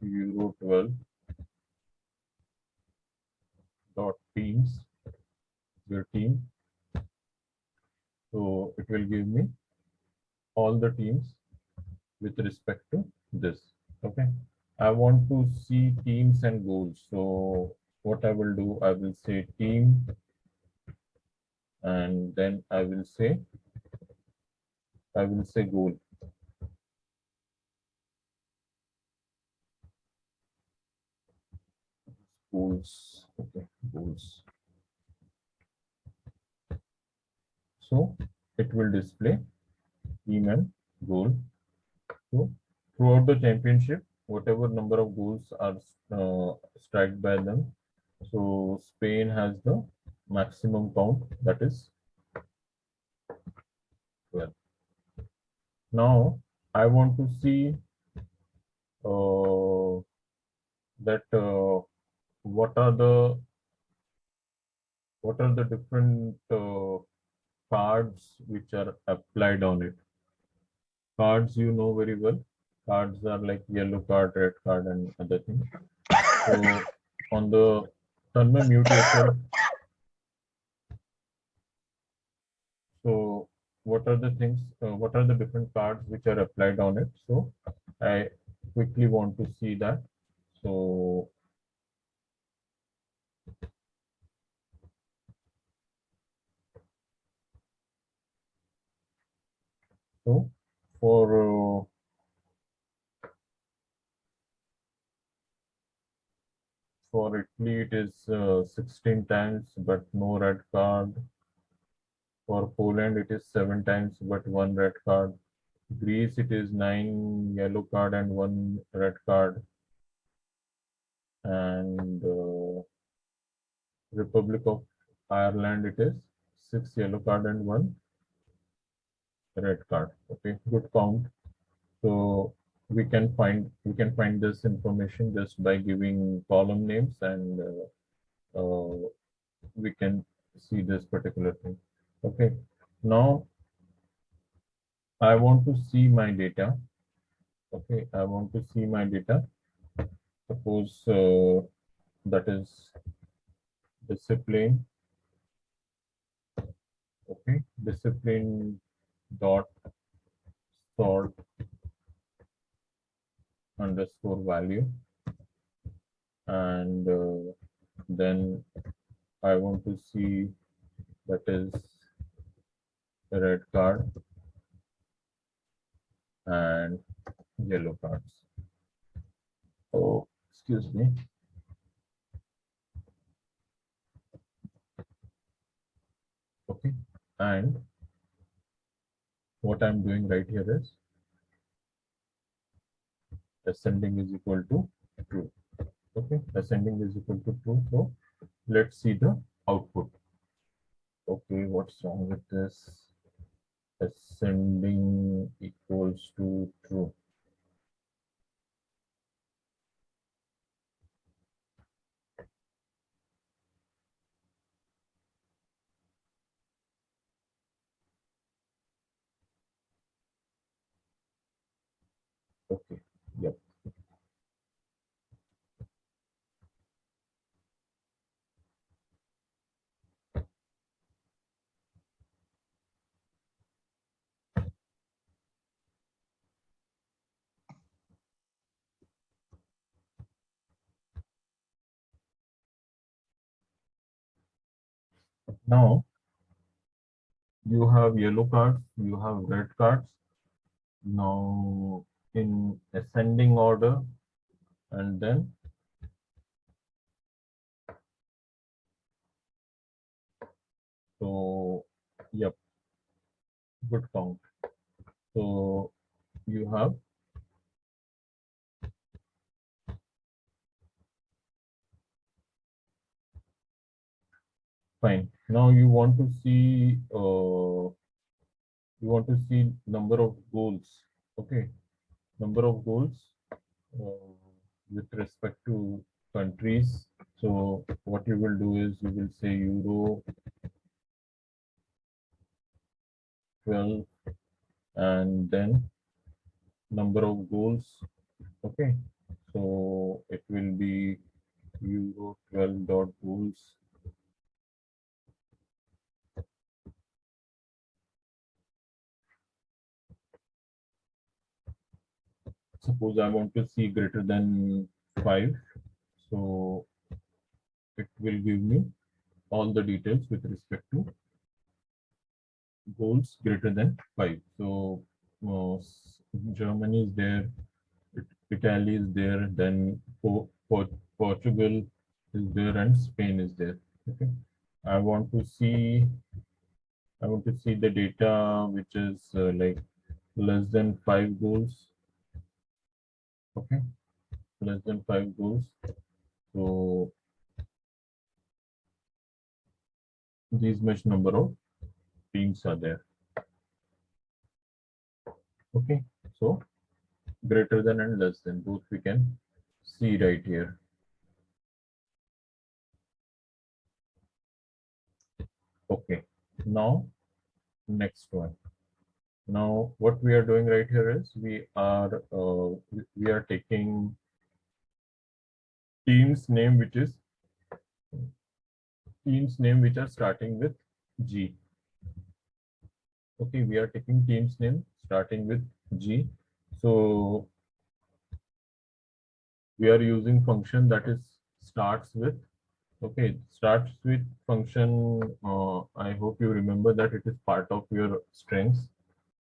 12 dot teams, your team. So it will give me all the teams with respect to this. Okay, I want to see teams and goals. So what I will do, I will say team, and then I will say goal. Goals. Okay, goals. So it will display team and goal. So throughout the championship, whatever number of goals are struck by them, so Spain has the maximum count, that is 12. Now I want to see that what are the different cards which are applied on it. Cards you know very well. Cards are like yellow card, red card, and other things. So on the Tanmay, mute yourself. So what are the things? What are the different cards which are applied on it? So I quickly want to see that. So so for Italy it is 16 times but no red card. For Poland it is 7 times but 1 red card. Greece it is 9 yellow card and 1 red card. And Republic of Ireland it is 6 yellow card and 1 red card. Okay, good count. So we can find this information just by giving column names, and we can see this particular thing. Okay, now I want to see my data. Okay, I want to see my data. Suppose that is discipline. Okay, discipline dot sort underscore value, and then I want to see that is red card and yellow cards. Oh, excuse me. Okay, and what I'm doing right here is ascending is equal to true. Okay, ascending is equal to true. So let's see the output. Okay, what's wrong with this? Ascending equals to true. Okay, yep. Now you have yellow cards, you have red cards. Now in ascending order, and then so yep, good count. So you have fine. Now you want to see number of goals. Okay, number of goals uh, with respect to countries. So what you will do is you will say Euro 12 and then number of goals. Okay, so it will be Euro 12 dot goals. Suppose I want to see greater than 5. So it will give me all the details with respect to goals greater than 5. So Germany is there, Italy is there, then Portugal is there, and Spain is there. Okay, I want to see I want to see the data which is like less than 5 goals. Okay, less than 5 goals. So these much number of teams are there. Okay, so greater than and less than, both we can see right here. Okay, now next one. Now what we are doing right here is we are taking teams name which are starting with G. Okay, we are taking teams name starting with G. So we are using function that is starts with, okay, starts with function. I hope you remember that it is part of your strings.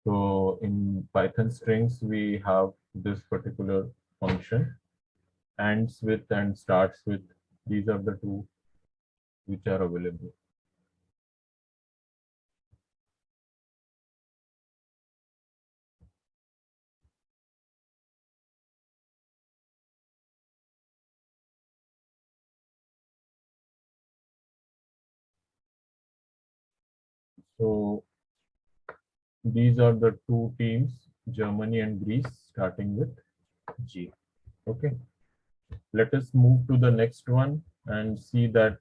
So in Python strings, we have this particular function, ends with and starts with. These are the two which are available. So these are the two teams, Germany and Greece, starting with G. Okay, let us move to the next one and see that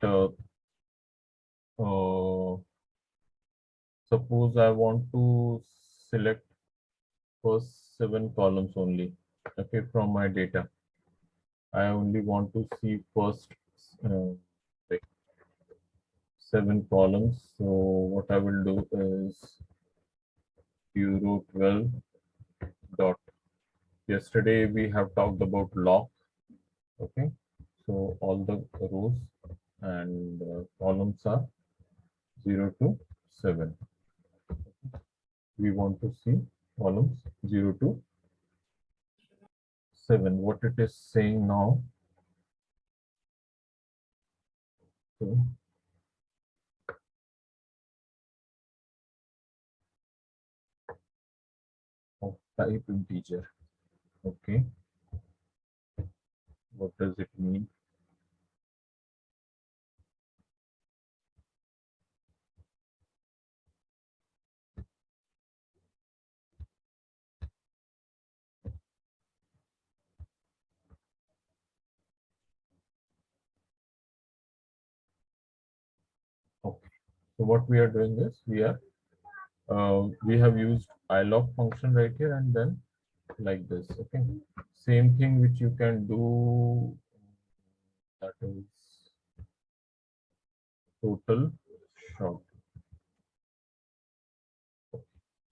suppose I want to select first 7 columns only, okay, from my data. I only want to see first like 7 columns. So what I will do is euro 12 dot. Yesterday we have talked about lock. Okay, so all the rows and columns are 0 to 7. We want to see columns 0 to 7. What it is saying now. So of type integer. Okay, what does it mean? Okay, so what we are doing is we have used ilog function right here and then like this. Okay, same thing which you can do, that is total short.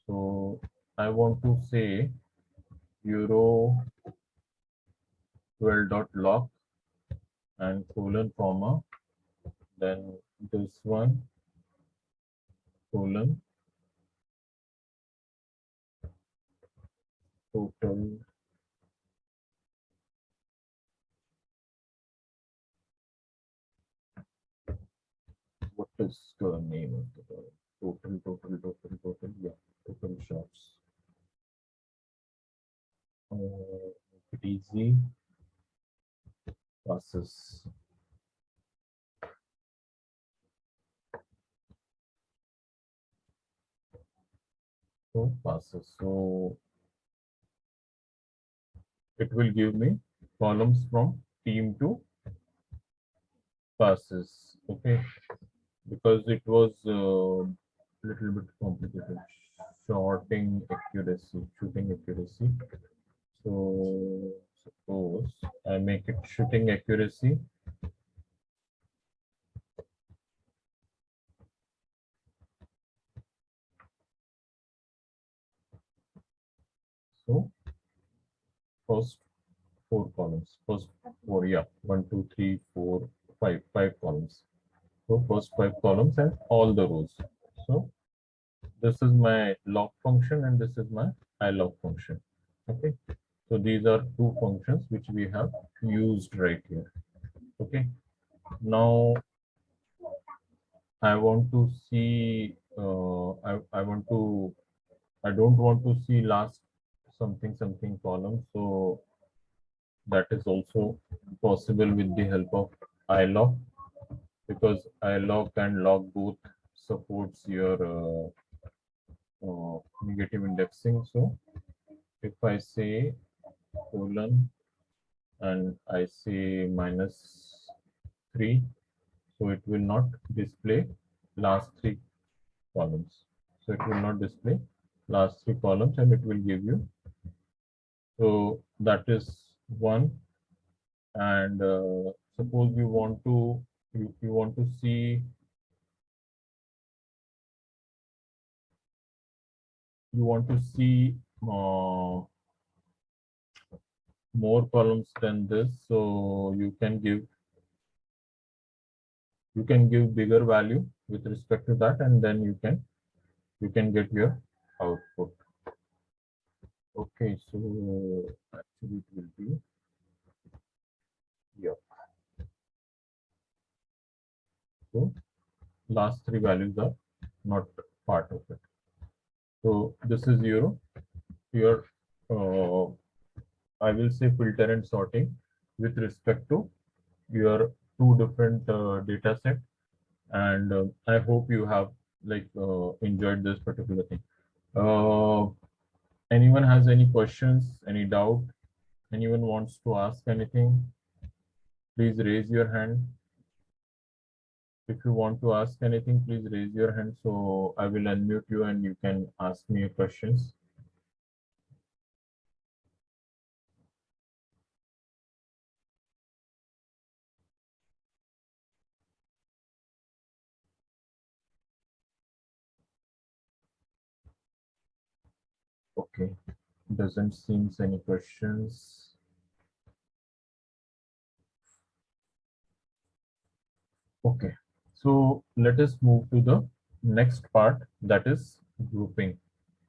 So I want to say euro 12.log and colon comma, then this one colon total what is the name of the total, yeah, total shots. Make it easy, passes. So passes. So it will give me columns from team to passes. Okay, because it was a little bit complicated. Shooting accuracy. So suppose I make it shooting accuracy. So first 4 columns. First 4, yeah, 1, 2, 3, 4, 5, 5 columns. So first 5 columns and all the rows. So this is my log function and this is my ilog function. Okay, so these are two functions which we have used right here. Okay, now I want to see I don't want to see last something column. So that is also possible with the help of ilog, because ilog and log both supports your negative indexing. So if I say colon and I say -3, so it will not display last three columns. So it will not display last three columns, and it will give you. So that is one. And suppose you want to you want to see more columns than this, so you can give bigger value with respect to that, and then you can get your output. Okay, so actually it will be here. So last three values are not part of it. So this is your I will say filter and sorting with respect to your two different data set, and I hope you have enjoyed this particular thing. Anyone has any questions, any doubt? Anyone wants to ask anything? Please raise your hand. If you want to ask anything, please raise your hand. So I will unmute you and you can ask me questions. Okay, doesn't seem any questions. Okay, so let us move to the next part, that is grouping.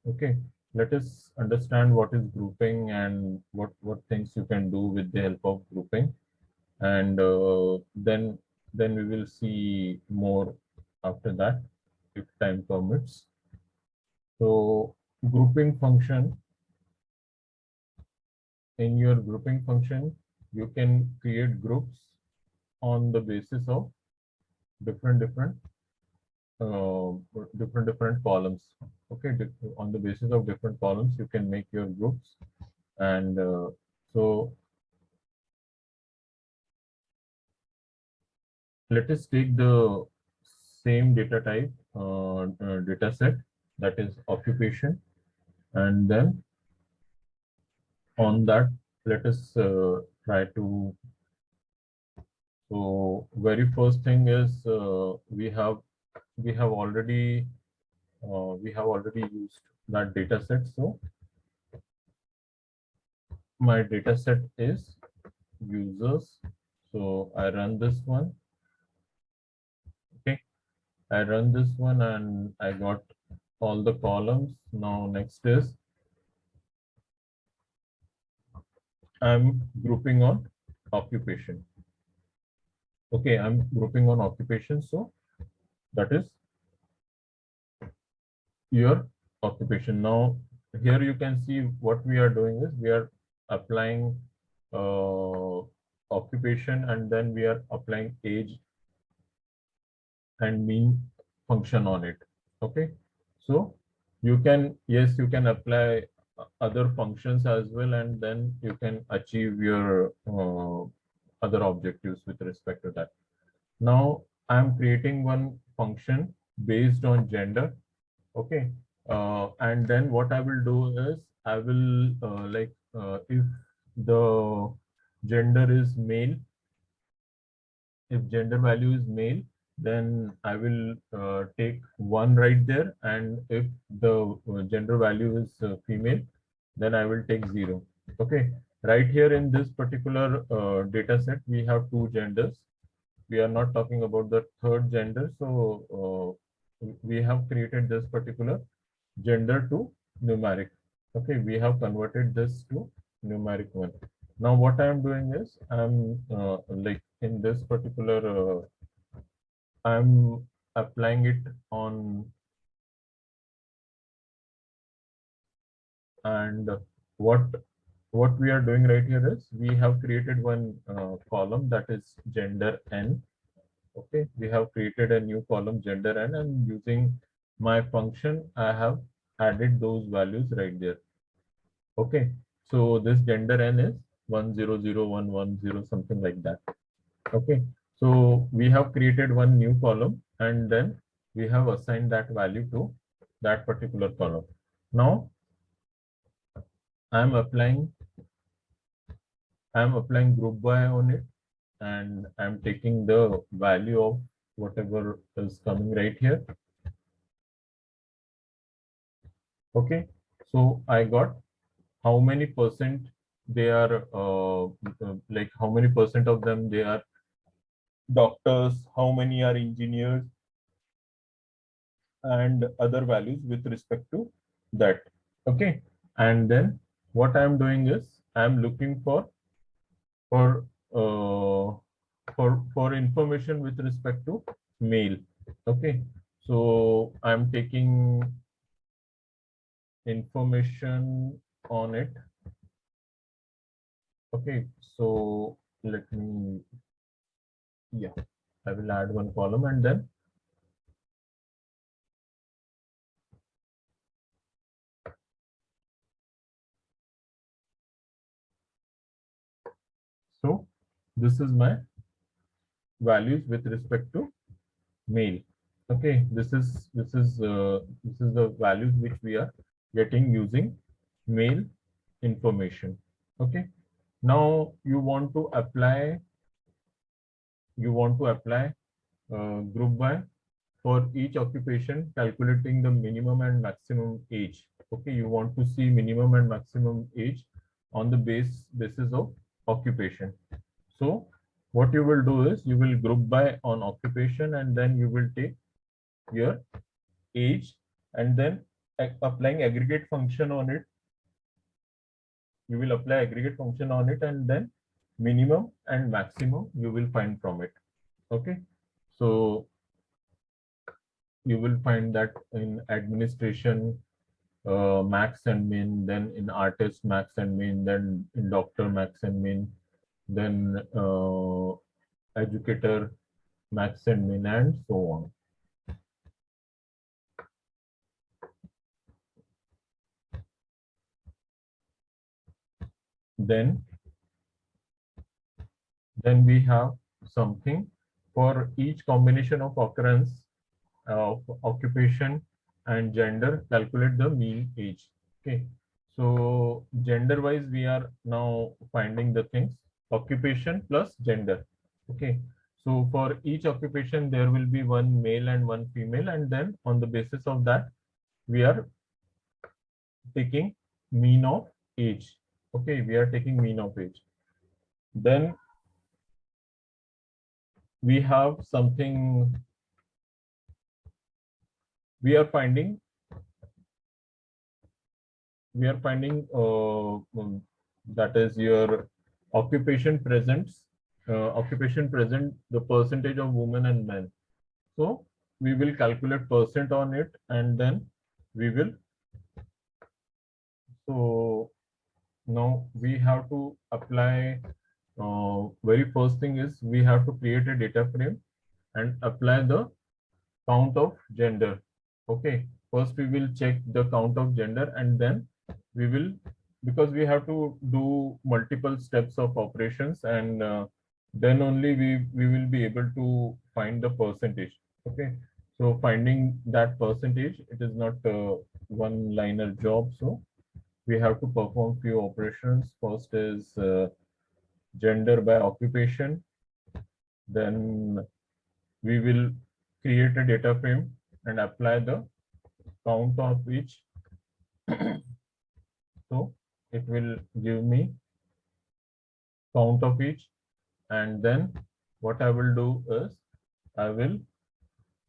Okay, let us understand what is grouping and what things you can do with the help of grouping, and then we will see more after that if time permits. So grouping function, in your grouping function, you can create groups on the basis of different uh, different columns. Okay, on the basis of different columns, you can make your groups, and so let us take the same data type, data set, that is occupation, and then on that let us try to. So very first thing is we have already used that data set. So my data set is users. So I run this one. Okay, I run this one and I got all the columns. Now next is I'm grouping on occupation. Okay, I'm grouping on occupation. So that is your occupation. Now here you can see what we are doing is we are applying occupation, and then we are applying age and mean function on it. Okay, so you can, yes, you can apply other functions as well, and then you can achieve your other objectives with respect to that. Now I'm creating one function based on gender. Okay, and then what I will do is I will if the gender is male, if gender value is male, then I will take 1 right there, and if the gender value is female, then I will take 0. Okay, right here in this particular data set, we have two genders. We are not talking about the third gender. So we have created this particular gender to numeric. Okay, we have converted this to numeric one. Now what I am doing is I'm in this particular I'm applying it on And what we are doing right here is we have created one column that is gender n. Okay, we have created a new column gender n, and using my function, I have added those values right there. Okay, so this gender n is 100110, something like that. Okay, so we have created one new column, and then we have assigned that value to that particular column. Now I'm applying group by on it, and I'm taking the value of whatever is coming right here. Okay, so I got how many percent they are, like how many percent of them they are doctors, how many are engineers, and other values with respect to that. Okay, and then what I'm doing is I'm looking for for uh, information with respect to male. Okay, so I'm taking information on it. Okay, so let me, yeah, I will add one column, and then so this is my values with respect to male. Okay, this is the values which we are getting using male information. Okay, now you want to apply group by for each occupation, calculating the minimum and maximum age. Okay, you want to see minimum and maximum age on the basis of occupation. So what you will do is you will group by on occupation, and then you will take your age, and then applying aggregate function on it. You will apply aggregate function on it, and then minimum and maximum you will find from it. Okay, so you will find that in administration, max and min, then in artist max and min, then in doctor max and min, then educator max and min, and so on. Then we have something for each combination of occurrence of occupation and gender, calculate the mean age. Okay, so gender wise we are now finding the things, occupation plus gender. Okay, so for each occupation there will be one male and one female, and then on the basis of that we are taking mean of age. Okay, we are taking mean of age. Then we have something, we are finding that is your occupation presents the percentage of women and men. So we will calculate percent on it, and then we will, so now we have to apply, very first thing is we have to create a data frame and apply the count of gender. Okay, first we will check the count of gender, and then we will, because we have to do multiple steps of operations, and then only we will be able to find the percentage. Okay, so finding that percentage, it is not a one liner job, so we have to perform few operations. First is gender by occupation, then we will create a data frame and apply the count of each. So it will give me count of each, and then what I will do is I will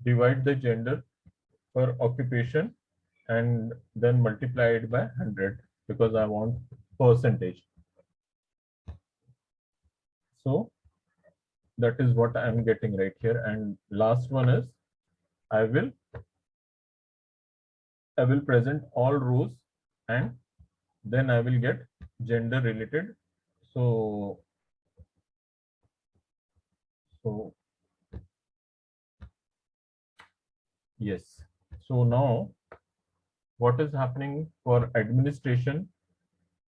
divide the gender per occupation and then multiply it by 100, because I want percentage. So that is what I am getting right here. And last one is I will present all rows and then I will get gender related. So yes. So now what is happening for administration?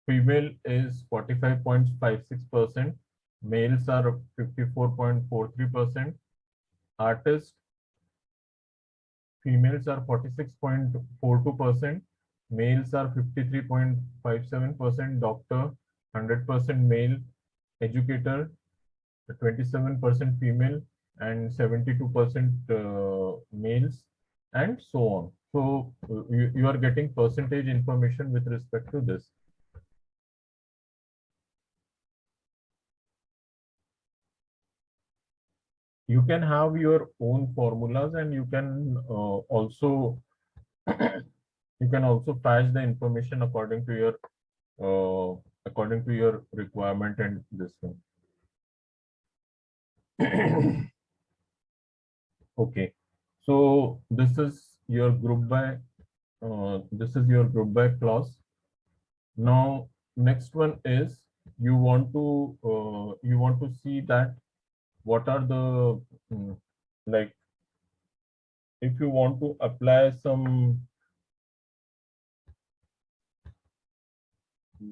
Female is 45.56%, males are 54.43%, artist females are 46.42%, males are 53.57%, doctor 100% male, educator 27% female and 72% males, and so on. So you are getting percentage information with respect to this. You can have your own formulas, and you can also patch the information according to your requirement and this one. Okay, so this is your group by clause. Now next one is you want to see that what are the like if you want to apply some,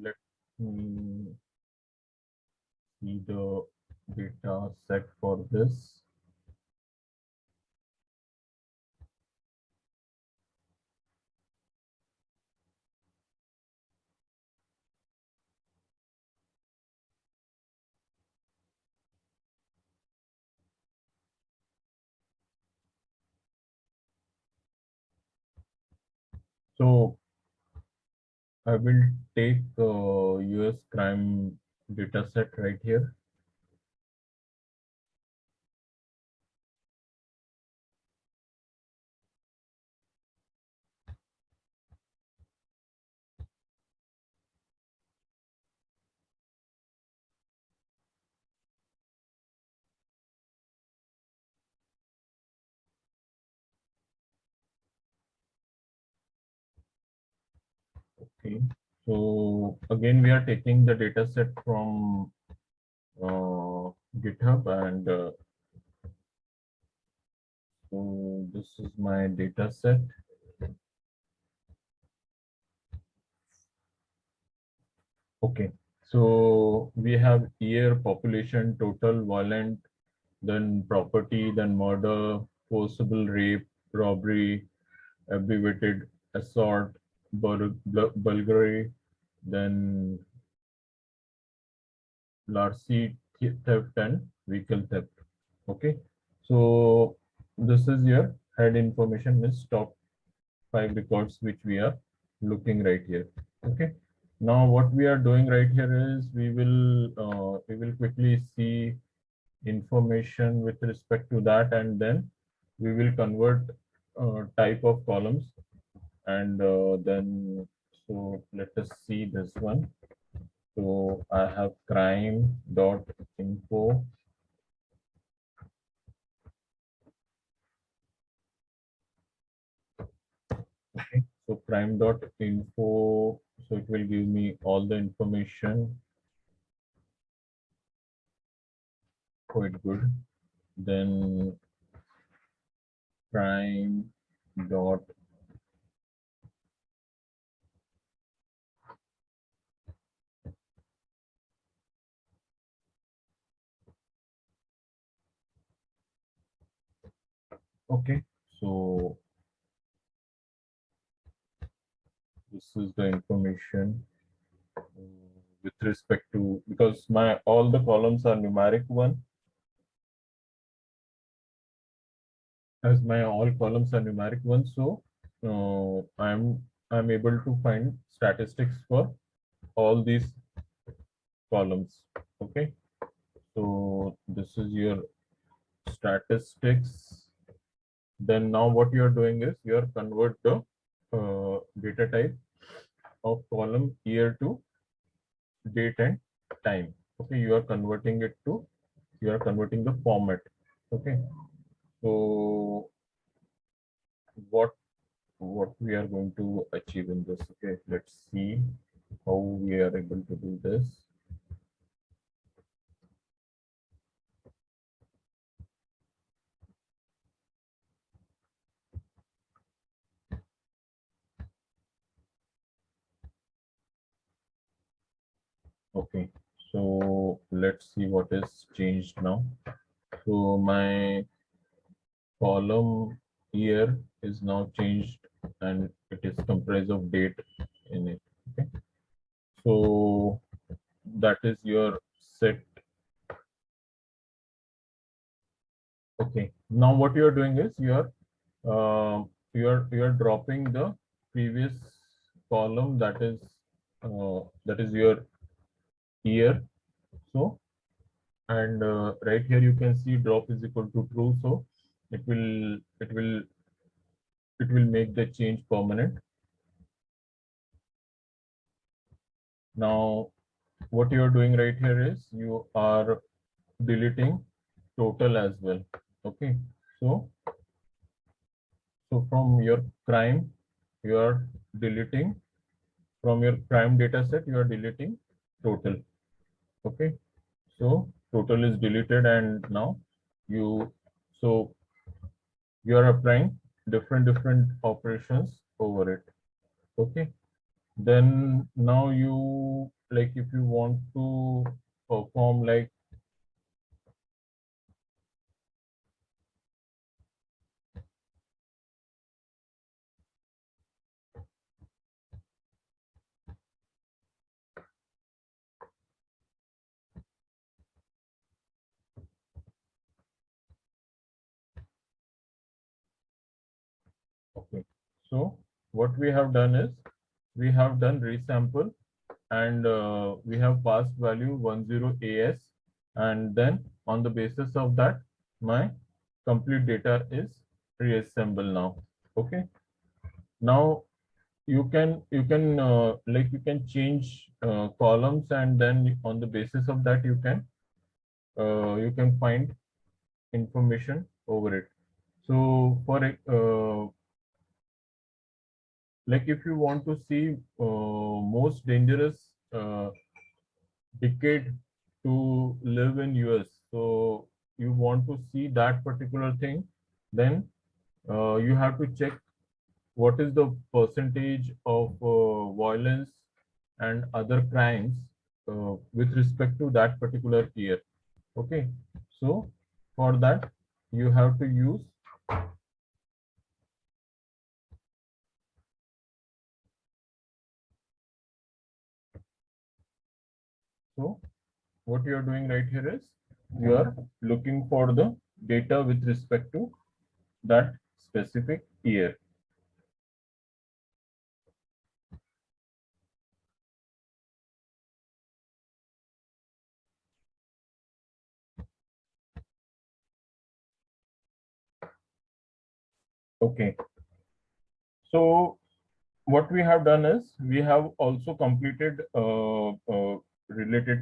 let me see the data set for this. So I will take US crime data set right here. Okay, so again we are taking the data set from GitHub, and so this is my data set. Okay, so we have year, population, total, violent, then property, then murder, forcible rape, robbery, aggravated assault, burglary, then larceny, theft, and vehicle theft. Okay, so this is your head information, means top 5 records which we are looking right here. Okay, now what we are doing right here is we will quickly see information with respect to that, and then we will convert type of columns, and then so let us see this one. So I have crime dot info. Okay, so crime dot info, so it will give me all the information. Quite good. Then crime dot okay, so this is the information with respect to, because my all the columns are numeric one, as my all columns are numeric one, so I'm able to find statistics for all these columns. Okay, so this is your statistics. Then now what you are doing is you are convert the data type of column year to date and time. Okay, you are converting the format. Okay, so what we are going to achieve in this. Okay, let's see. how we are able to do this. Okay, so let's see what is changed now. So my column year is now changed and it is comprised of date in it. Okay, so that is your set. Okay, now what you are doing is you are dropping the previous column, that is your year. So and right here you can see drop is equal to true, so it will make the change permanent. Now what you are doing right here is you are deleting total as well. Okay, so from your crime you are deleting, from your crime data set you are deleting total. Okay, so total is deleted and now you so you are applying different operations over it. Okay, then now you, like, if you want to perform like okay, so what we have done is we have done resample and we have passed value 10 as, and then on the basis of that my complete data is reassembled now. Okay, now you can change columns, and then on the basis of that you can find information over it. So for like if you want to see most dangerous decade to live in US, so you want to see that particular thing, then you have to check what is the percentage of violence and other crimes with respect to that particular year. Okay, so for that you have to use, so what you are doing right here is you are looking for the data with respect to that specific year. Okay, so what we have done is we have also completed related